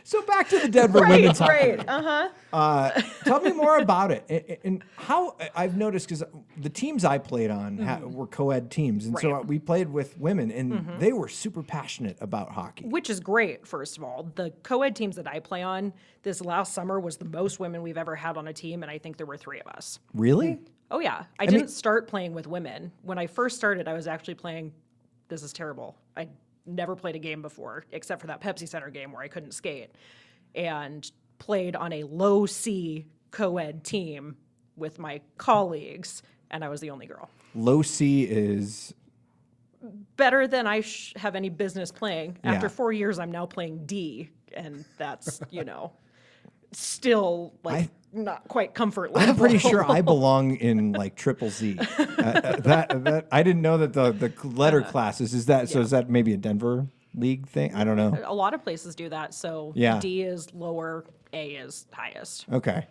So back to the Denver women's hockey. Right. Tell me more about it and how I've noticed, because the teams I played on were co-ed teams, and so we played with women, and they were super passionate about hockey. Which is great, first of all. The co-ed teams that I play on, this last summer was the most women we've ever had on a team, and I think there were 3 of us. Really? Oh, yeah. I didn't start playing with women. When I first started, I was actually playing, this is terrible, I never played a game before, except for that Pepsi Center game where I couldn't skate, and played on a low C co-ed team with my colleagues, and I was the only girl. Low C is better than I have any business playing. After Yeah. 4 years, I'm now playing D, and that's, still not quite comfort level. I'm pretty sure I belong in like triple Z. That I didn't know that the letter classes is that. So is that maybe a Denver league thing? I don't know. A lot of places do that. So Yeah. D is lower, A is highest. Okay.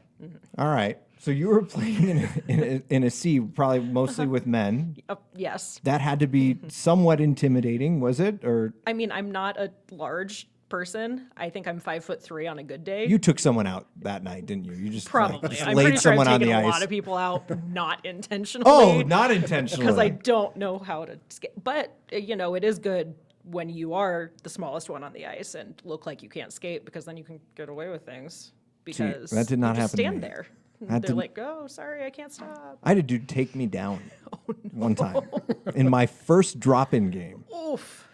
All right. So you were playing in a C, probably mostly with men. Yes. That had to be somewhat intimidating, was it? Or I mean, I'm not a large person. I think I'm 5'3" on a good day. you took someone out that night, didn't you? You just Probably. just I'm laid pretty sure someone I've on taken the a ice. lot of people out, not intentionally. Oh, not intentionally. Because I don't know how to skate. But, it is good when you are the smallest one on the ice and look like you can't skate, because then you can get away with things. Because that did not you just happen to stand me. there. That They're didn't- like, oh, sorry, I can't stop. I had a dude take me down one time in my first drop-in game. Oof.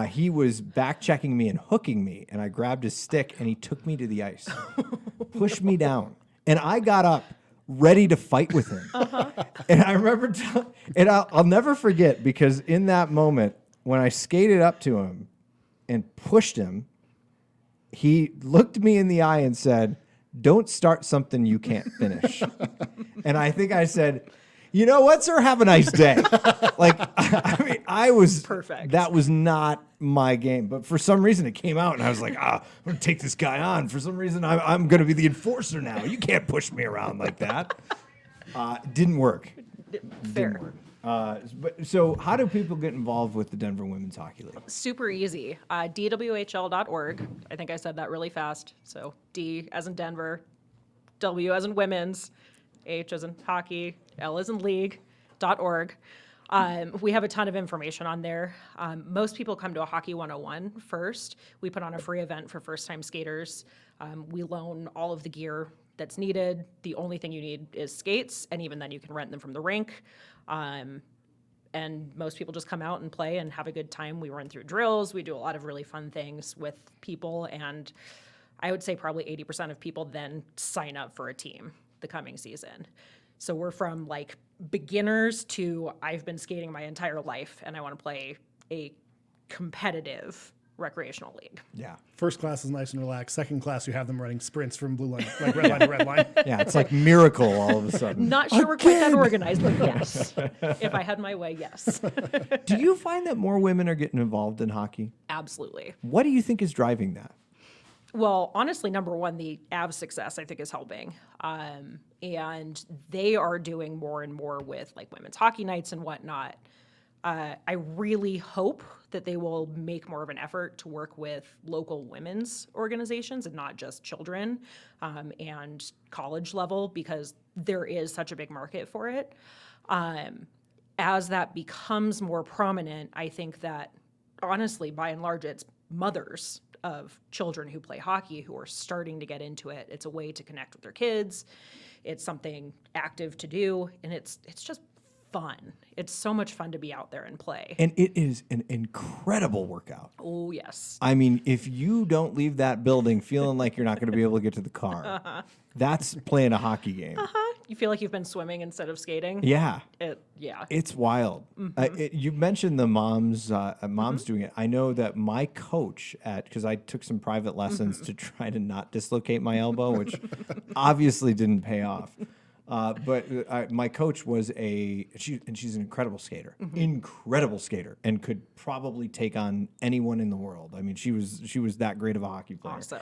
He was back checking me and hooking me, and I grabbed his stick and he took me to the ice, pushed me down, and I got up ready to fight with him. And I remember, and I'll never forget, because in that moment when I skated up to him and pushed him, he looked me in the eye and said, "Don't start something you can't finish." And I think I said, you know what, sir? Have a nice day. Like, I mean, I was perfect. That was not my game, but for some reason it came out, and I was like, I'm going to take this guy on. For some reason, I'm going to be the enforcer now. You can't push me around like that. Didn't work. Fair. Didn't work. So how do people get involved with the Denver Women's Hockey League? Super easy. DWHL.org. I think I said that really fast. So D as in Denver, W as in women's, H as in hockey, L as in league.org. We have a ton of information on there. Most people come to a Hockey 101 first. We put on a free event for first-time skaters. We loan all of the gear that's needed. The only thing you need is skates, and even then you can rent them from the rink. And most people just come out and play and have a good time. We run through drills. We do a lot of really fun things with people, and I would say probably 80% of people then sign up for a team the coming season. So we're from like beginners to I've been skating my entire life and I want to play a competitive recreational league. Yeah. First class is nice and relaxed. Second class, you have them running sprints from blue line, like red line to red line. Yeah, it's like Miracle all of a sudden. Not sure we're quite that organized, but yes. If I had my way, yes. Do you find that more women are getting involved in hockey? Absolutely. What do you think is driving that? Well, honestly, number one, the Avs success, I think, is helping. And they are doing more and more with like women's hockey nights and whatnot. I really hope that they will make more of an effort to work with local women's organizations and not just children and college level, because there is such a big market for it. As that becomes more prominent, I think that, honestly, by and large, it's mothers of children who play hockey who are starting to get into it. It's a way to connect with their kids. It's something active to do, and it's just fun. It's so much fun to be out there and play. And it is an incredible workout. Oh, yes. I mean, if you don't leave that building feeling like you're not going to be able to get to the car, that's playing a hockey game. You feel like you've been swimming instead of skating? Yeah. Yeah. It's wild. You mentioned the moms doing it. I know that my coach because I took some private lessons to try to not dislocate my elbow, which obviously didn't pay off. But my coach was she's an incredible skater, and could probably take on anyone in the world. I mean, she was that great of a hockey player. Awesome.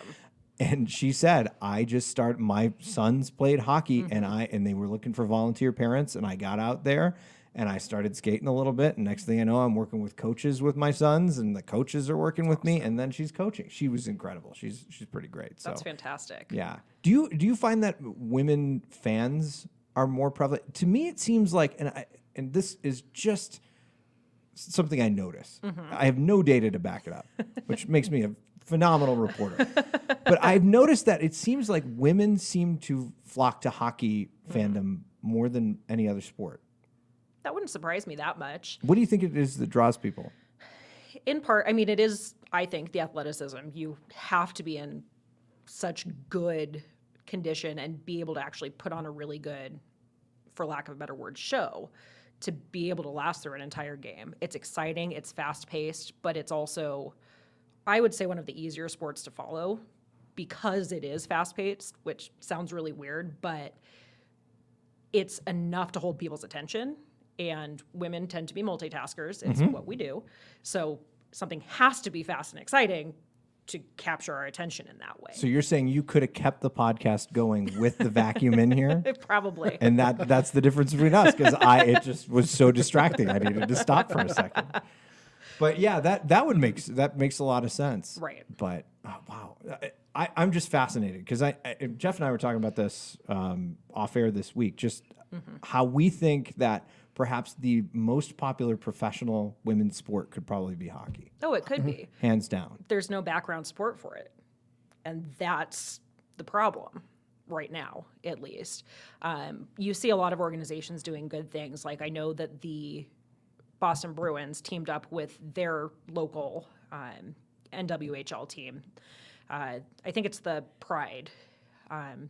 And she said, my sons played hockey and they were looking for volunteer parents, and I got out there and I started skating a little bit, and next thing I know, I'm working with coaches with my sons, and the coaches are working with me, and then she's coaching. She was incredible. She's pretty great. So that's fantastic. Yeah. Do you find that women fans are more prevalent? To me, it seems like, and this is just something I notice. I have no data to back it up, which makes me a phenomenal reporter. But I've noticed that it seems like women seem to flock to hockey fandom more than any other sport. That wouldn't surprise me that much. What do you think it is that draws people? In part, I mean, it is, I think, the athleticism. You have to be in such good condition and be able to actually put on a really good, for lack of a better word, show to be able to last through an entire game. It's exciting, it's fast-paced, but it's also, I would say, one of the easier sports to follow because it is fast-paced, which sounds really weird, but it's enough to hold people's attention, and women tend to be multitaskers. It's what we do. So something has to be fast and exciting to capture our attention in that way. So you're saying you could have kept the podcast going with the vacuum in here? Probably. And that's the difference between us, because it just was so distracting. I needed to stop for a second. But yeah, that makes a lot of sense. Right. But wow, I'm just fascinated because Geoff and I were talking about this off air this week, just how we think that perhaps the most popular professional women's sport could probably be hockey. Oh, it could be. Hands down. There's no background support for it. And that's the problem right now, at least. You see a lot of organizations doing good things. Like I know that the Boston Bruins teamed up with their local NWHL team. I think it's the Pride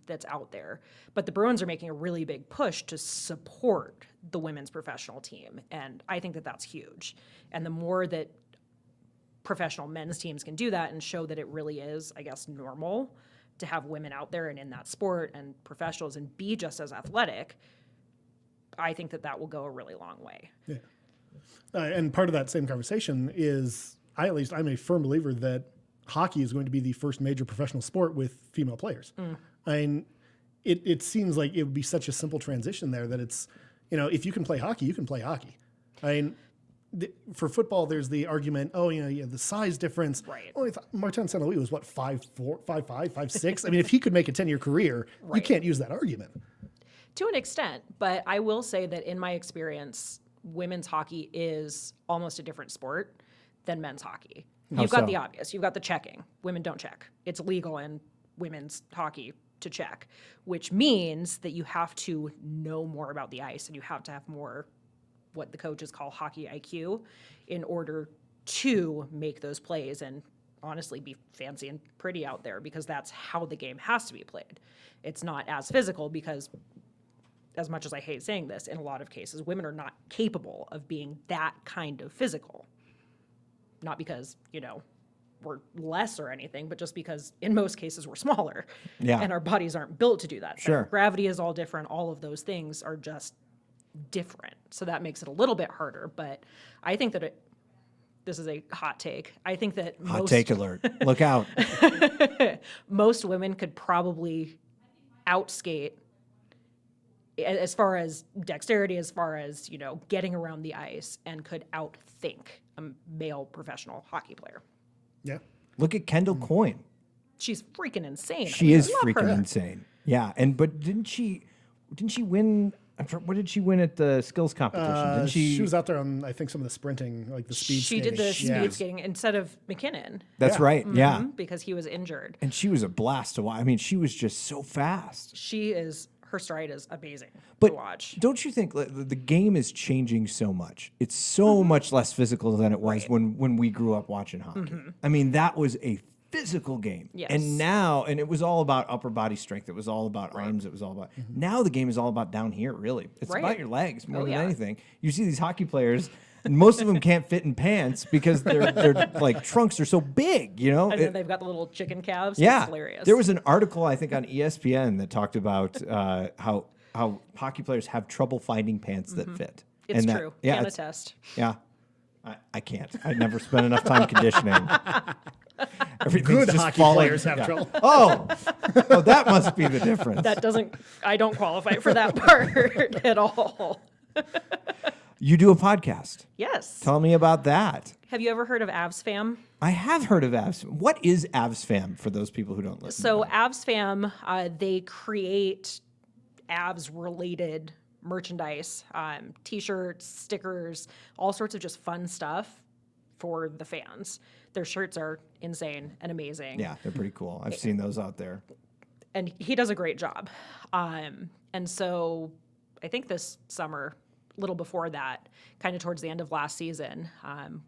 that's out there. But the Bruins are making a really big push to support the women's professional team. And I think that that's huge. And the more that professional men's teams can do that and show that it really is, I guess, normal to have women out there and in that sport and professionals and be just as athletic, I think that will go a really long way. Yeah. And part of that same conversation is, I'm a firm believer that hockey is going to be the first major professional sport with female players. I mean, it seems like it would be such a simple transition there that it's, if you can play hockey, you can play hockey. I mean, for football, there's the argument, the size difference. Right. Oh, if Martin St. Louis was 5'4", 5'5", 5'6". I mean, if he could make a 10-year career, you can't use that argument. To an extent, but I will say that in my experience, women's hockey is almost a different sport than men's hockey. You've got the obvious. You've got the checking. Women don't check. It's illegal in women's hockey to check, which means that you have to know more about the ice and you have to have more what the coaches call hockey IQ in order to make those plays and honestly be fancy and pretty out there, because that's how the game has to be played. It's not as physical because, as much as I hate saying this, in a lot of cases, women are not capable of being that kind of physical. Not because, we're less or anything, but just because in most cases we're smaller and our bodies aren't built to do that. Sure. Gravity is all different. All of those things are just different. So that makes it a little bit harder, but I think that this is a hot take. I think that Hot take alert. Look out. most women could probably outskate as far as dexterity, as far as, getting around the ice, and could outthink a male professional hockey player. Yeah. Look at Kendall Coyne. She's freaking insane. She is I love freaking her. insane. Yeah, but didn't she win? What did she win at the skills competition? Didn't she was out there on, I think, some of the sprinting, like the speed She skating. did the speed skating instead of McKinnon. That's right. Yeah, Because he was injured. and she was a blast to watch. I mean, she was just so fast. Her stride is amazing But to watch. don't you think the game is changing so much? It's so much less physical than it was when we grew up watching hockey. I mean, that was a physical game. Yes. And it was all about upper body strength. It was all about arms. It was all about, now the game is all about down here, really. It's about your legs more than anything. You see these hockey players, and most of them can't fit in pants because their like trunks are so big, And then they've got the little chicken calves. Yeah. It's hilarious. There was an article, I think, on ESPN that talked about how hockey players have trouble finding pants that fit. It's and true. Yeah, Can attest. Yeah. I can't. I never spent enough time conditioning. Everything's Good just hockey falling. players have trouble. Oh, that must be the difference. I don't qualify for that part at all. You do a podcast. Yes. Tell me about that. Have you ever heard of AvsFam? I have heard of AvsFam. What is AvsFam for those people who don't listen? So AvsFam, they create Avs-related merchandise, T-shirts, stickers, all sorts of just fun stuff for the fans. Their shirts are insane and amazing. Yeah, they're pretty cool. I've seen those out there. And he does a great job. And so I think this summer, a little before that, kind of towards the end of last season,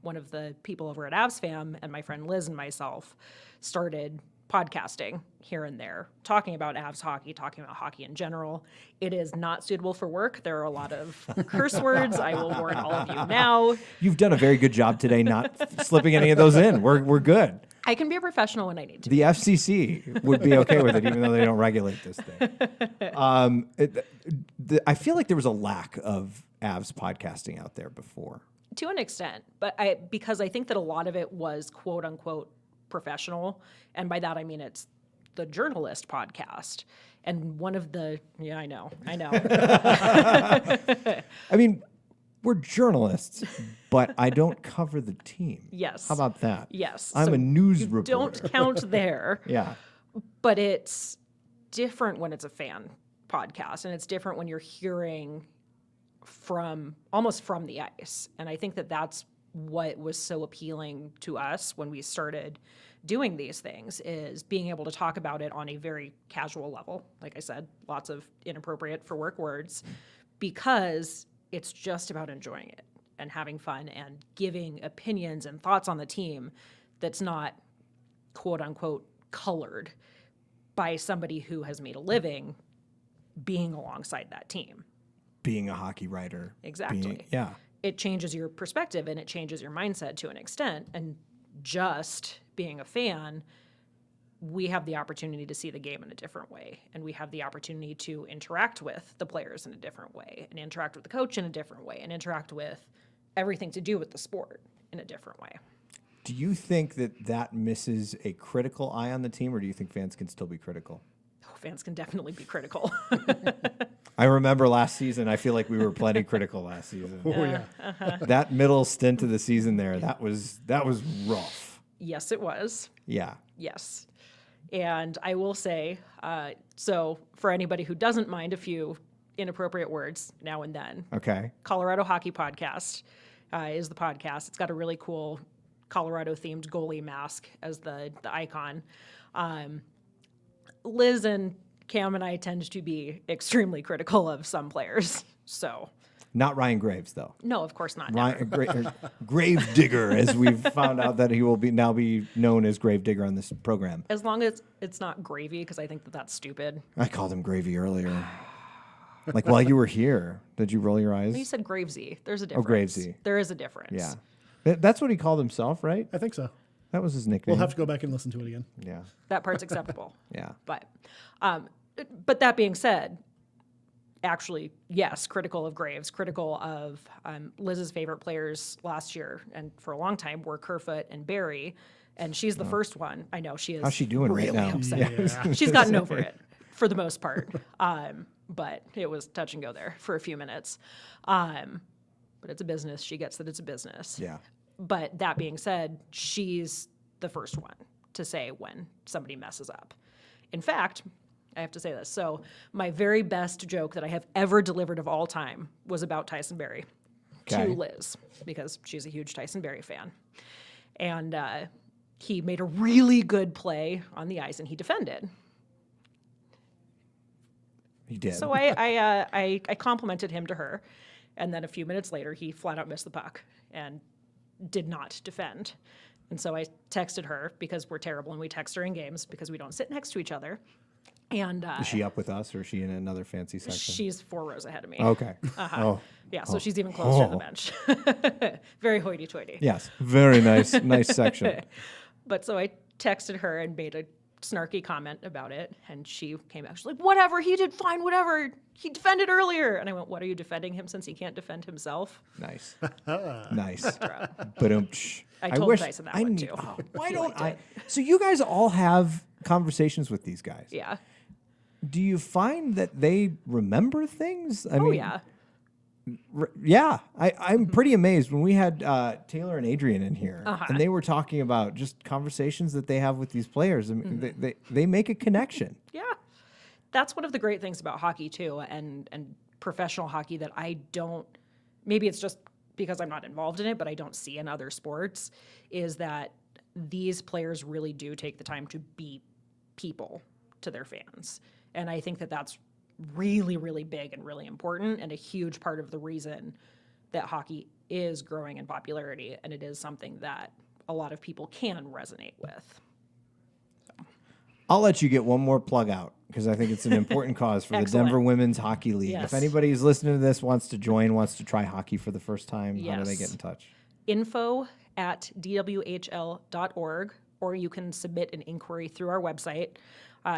one of the people over at AvsFam and my friend Liz and myself started podcasting here and there, talking about Avs hockey, talking about hockey in general. It is not suitable for work. There are a lot of curse words. I will warn all of you now. You've done a very good job today not slipping any of those in. We're good. I can be a professional when I need to. The FCC would be okay with it, even though they don't regulate this thing. I feel like there was a lack of Avs podcasting out there before. To an extent, but because I think that a lot of it was quote unquote professional, and by that I mean it's the journalist podcast. And one of the I know. I mean, we're journalists, but I don't cover the team. Yes. How about that? Yes. I'm So a news you reporter. Don't count there. Yeah. But it's different when it's a fan podcast, and it's different when you're hearing almost from the ice. And I think that that's what was so appealing to us when we started doing these things, is being able to talk about it on a very casual level. Like I said, lots of inappropriate for work words, because it's just about enjoying it and having fun and giving opinions and thoughts on the team that's not quote unquote colored by somebody who has made a living being alongside that team. Being a hockey writer. Exactly. Yeah. It changes your perspective and it changes your mindset to an extent. And just being a fan we have the opportunity to see the game in a different way, and we have the opportunity to interact with the players in a different way, and interact with the coach in a different way, and interact with everything to do with the sport in a different way. Do you think that misses a critical eye on the team, or do you think fans can still be critical? Oh, fans can definitely be critical. I remember last season, I feel like we were plenty critical last season. Oh, yeah. That middle stint of the season there, that was rough. Yes, it was. Yeah. Yes. And I will say, so for anybody who doesn't mind a few inappropriate words now and then, Okay. Colorado Hockey Podcast is the podcast. It's got a really cool Colorado-themed goalie mask as the icon. Liz and Cam and I tend to be extremely critical of some players. So, Not Ryan Graves, though. no, of course not. Gravedigger, as we've found out that he will now be known as Gravedigger on this program. As long as it's not gravy, because I think that's stupid. I called him Gravy earlier. Like while you were here, did you roll your eyes? You said Gravesy. There's a difference. Gravesy. There is a difference. Yeah. That's what he called himself, right? I think so. That was his nickname. We'll have to go back and listen to it again. Yeah. That part's acceptable. Yeah. But that being said, actually, yes, critical of Graves, critical of Liz's favorite players last year and for a long time were Kerfoot and Barry, and she's the first one. I know she is. How's she doing really right now? upset. Yeah. She's gotten over it for the most part, but it was touch and go there for a few minutes. But it's a business. She gets that it's a business. Yeah. But that being said, she's the first one to say when somebody messes up. In fact, I have to say this. So my very best joke that I have ever delivered of all time was about Tyson Barrie to Liz, because she's a huge Tyson Barrie fan. And he made a really good play on the ice, and he defended. He did. So I complimented him to her, and then a few minutes later, he flat out missed the puck and did not defend. And so I texted her, because we're terrible and we text her in games because we don't sit next to each other. And is she up with us, or is she in another fancy section? she's 4 rows ahead of me. Okay. Oh. Yeah, so she's even closer to the bench. Very hoity-toity. Yes. Very nice. Nice section. But so I texted her and made a snarky comment about it, and she came back. She's like, whatever, he did fine, whatever. He defended earlier. And I went, what, are you defending him since he can't defend himself? Nice. Nice. But I told Tyson that one, too. Oh, why He don't liked I? it. So you guys all have conversations with these guys. Yeah. Do you find that they remember things? I mean, Yeah. Yeah, I'm pretty amazed when we had Taylor and Adrian in here, and they were talking about just conversations that they have with these players. I mean, they make a connection. Yeah. That's one of the great things about hockey, too, and professional hockey that I don't, maybe it's just because I'm not involved in it, but I don't see in other sports, is that these players really do take the time to be people to their fans. And I think that that's really, really big and really important, and a huge part of the reason that hockey is growing in popularity, and it is something that a lot of people can resonate with. I'll let you get one more plug out, because I think it's an important cause for the Denver Women's Hockey League. Yes. If anybody who's listening to this wants to join, wants to try hockey for the first time, how do they Yes. get in touch? info@dwhl.org, or you can submit an inquiry through our website.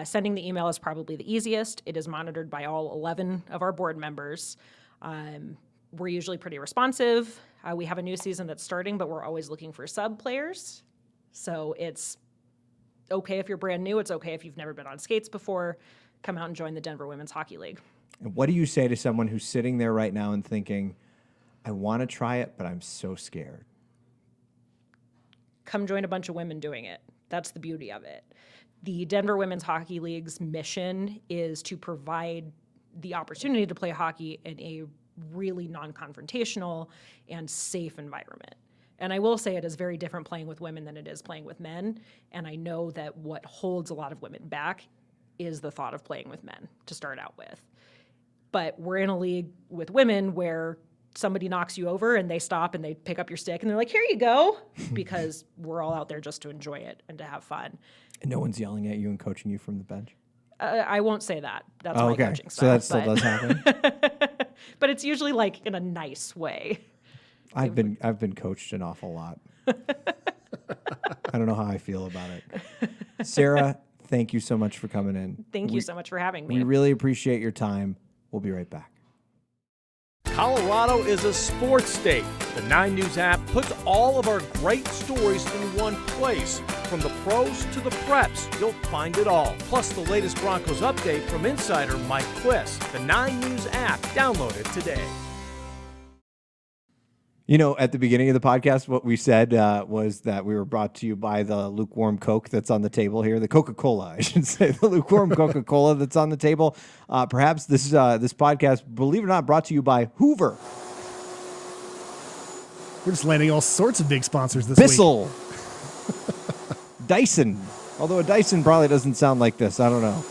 Sending the email is probably the easiest. It is monitored by all 11 of our board members. We're usually pretty responsive. We have a new season that's starting, but we're always looking for sub players. So it's okay if you're brand new. It's okay if you've never been on skates before. Come out and join the Denver Women's Hockey League. And what do you say to someone who's sitting there right now and thinking, I want to try it, but I'm so scared? Come join a bunch of women doing it. That's the beauty of it. The Denver Women's Hockey League's mission is to provide the opportunity to play hockey in a really non-confrontational and safe environment. And I will say it is very different playing with women than it is playing with men. And I know that what holds a lot of women back is the thought of playing with men to start out with. But we're in a league with women where somebody knocks you over and they stop and they pick up your stick and they're like, here you go, because we're all out there just to enjoy it and to have fun. And no one's yelling at you and coaching you from the bench? I won't say that. That's my coaching So that style. still does happen? But it's usually like in a nice way. I've been coached an awful lot. I don't know how I feel about it. Sarah, thank you so much for coming in. Thank you so much for having me. We really appreciate your time. We'll be right back. Colorado is a sports state. The 9 News app puts all of our great stories in one place. From the pros to the preps, you'll find it all. Plus the latest Broncos update from insider Mike Quist. The 9 News app. Download it today. You know, at the beginning of the podcast, what we said was that we were brought to you by the lukewarm Coke that's on the table here. The Coca-Cola, I should say. The lukewarm Coca-Cola that's on the table. Perhaps this podcast, believe it or not, brought to you by Hoover. We're just landing all sorts of big sponsors this Bissell. week. Dyson. Although a Dyson probably doesn't sound like this. I don't know.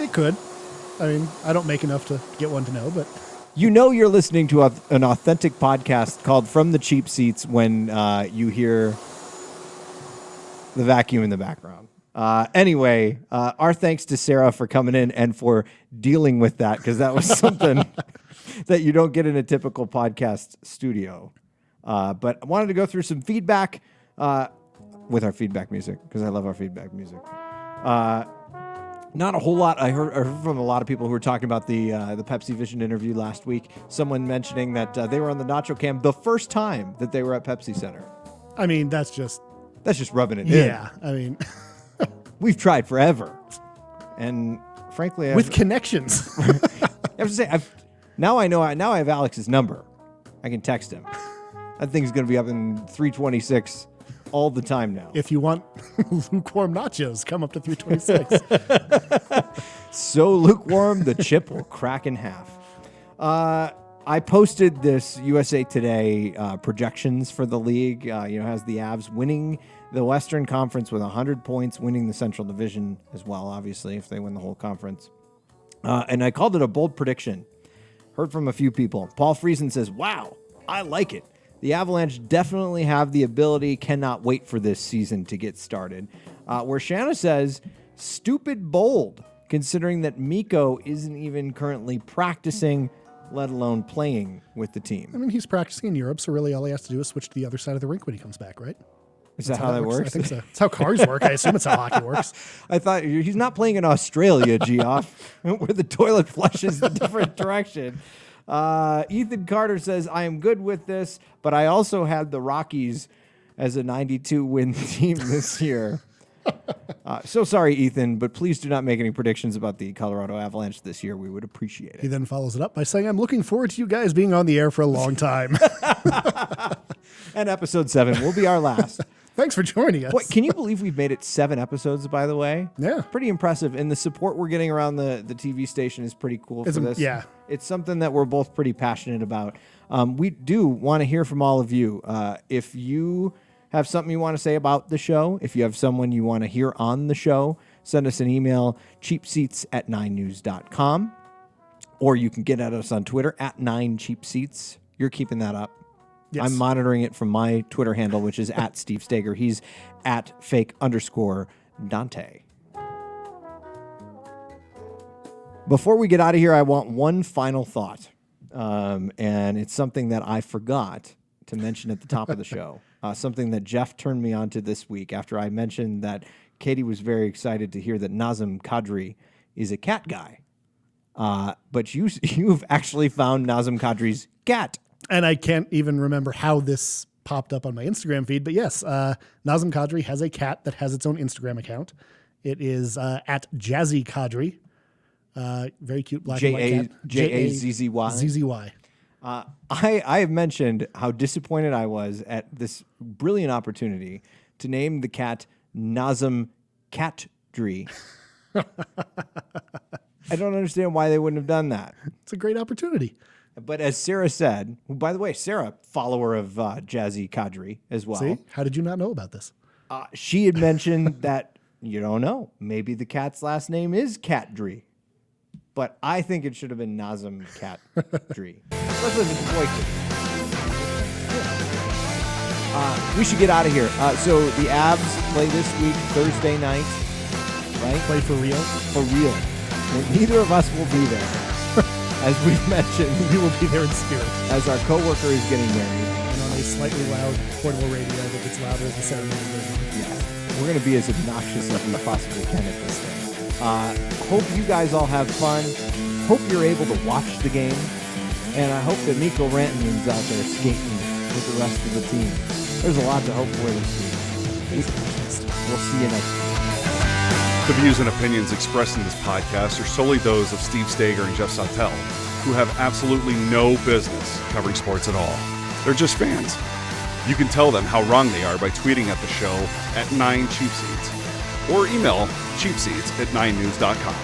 It could. I mean, I don't make enough to get one to know, but... You know you're listening to an authentic podcast called From the Cheap Seats when you hear the vacuum in the background. Anyway, our thanks to Sarah for coming in and for dealing with that, because that was something that you don't get in a typical podcast studio. But I wanted to go through some feedback with our feedback music, because I love our feedback music. Not a whole lot. I heard from a lot of people who were talking about the Pepsi Vision interview last week. Someone mentioning that they were on the Nacho Cam the first time that they were at Pepsi Center. I mean, that's just rubbing it in. Yeah, I mean... We've tried forever. And frankly... With connections. I have to say, now I have Alex's number. I can text him. That thing's going to be up in 326 all the time now. If you want lukewarm nachos, come up to 326. So lukewarm, the chip will crack in half. I posted this USA Today projections for the league. Has the Avs winning the Western Conference with 100 points, winning the Central Division as well, obviously, if they win the whole conference. And I called it a bold prediction. Heard from a few people. Paul Friesen says, wow, I like it. The Avalanche definitely have the ability, cannot wait for this season to get started. Where Shanna says, stupid bold, considering that Mikko isn't even currently practicing, let alone playing with the team. I mean, he's practicing in Europe, so really all he has to do is switch to the other side of the rink when he comes back, right? Is that how that works? I think so. That's how cars work. I assume it's how hockey works. I thought he's not playing in Australia, Geoff, where the toilet flushes the different direction. Ethan Carter says, I am good with this, but I also had the Rockies as a 92-win team this year. So sorry, Ethan, but please do not make any predictions about the Colorado Avalanche this year. We would appreciate it. He then follows it up by saying, I'm looking forward to you guys being on the air for a long time. And episode 7 will be our last. Thanks for joining us. Boy, can you believe we've made it 7 episodes, by the way? Yeah. Pretty impressive. And the support we're getting around the TV station is pretty cool for this. Yeah. It's something that we're both pretty passionate about. We do want to hear from all of you. If you have something you want to say about the show, if you have someone you want to hear on the show, send us an email, cheapseats@9news.com. Or you can get at us on Twitter @9cheapseats. You're keeping that up. Yes. I'm monitoring it from my Twitter handle, which is @Steve Staeger. He's @fake_Dante. Before we get out of here, I want one final thought. And it's something that I forgot to mention at the top of the show. Something that Geoff turned me on to this week after I mentioned that Katie was very excited to hear that Nazem Kadri is a cat guy. But you've actually found Nazem Kadri's cat. And I can't even remember how this popped up on my Instagram feed. But yes, Nazem Kadri has a cat that has its own Instagram account. It is @Jazzy Kadri. Very cute black and white cat. Jazzy. ZZY. I have mentioned how disappointed I was at this brilliant opportunity to name the cat Nazem Catdri. I don't understand why they wouldn't have done that. It's a great opportunity. But as Sarah said, who, by the way, Sarah, follower of Jazzy Kadri as well. See? How did you not know about this? She had mentioned that, you don't know, maybe the cat's last name is Catdri. But I think it should have been Nazem Catdri. Especially if it's a boy kid. We should get out of here. So the Avs play this week, Thursday night, right? Play for real? For real. And neither of us will be there. As we've mentioned, we will be there in spirit. As our coworker is getting married. And on a slightly loud portable radio that gets louder as the ceremony goes on. Yes. We're going to be as obnoxious as we possibly can at this thing. Hope you guys all have fun. Hope you're able to watch the game. And I hope that Mikko Rantanen's out there skating with the rest of the team. There's a lot to hope for this week. We'll see you next week. The views and opinions expressed in this podcast are solely those of Steve Staeger and Geoff Sawtell, who have absolutely no business covering sports at all. They're just fans. You can tell them how wrong they are by tweeting at the show at 9CheapSeats or email cheapseats@9news.com.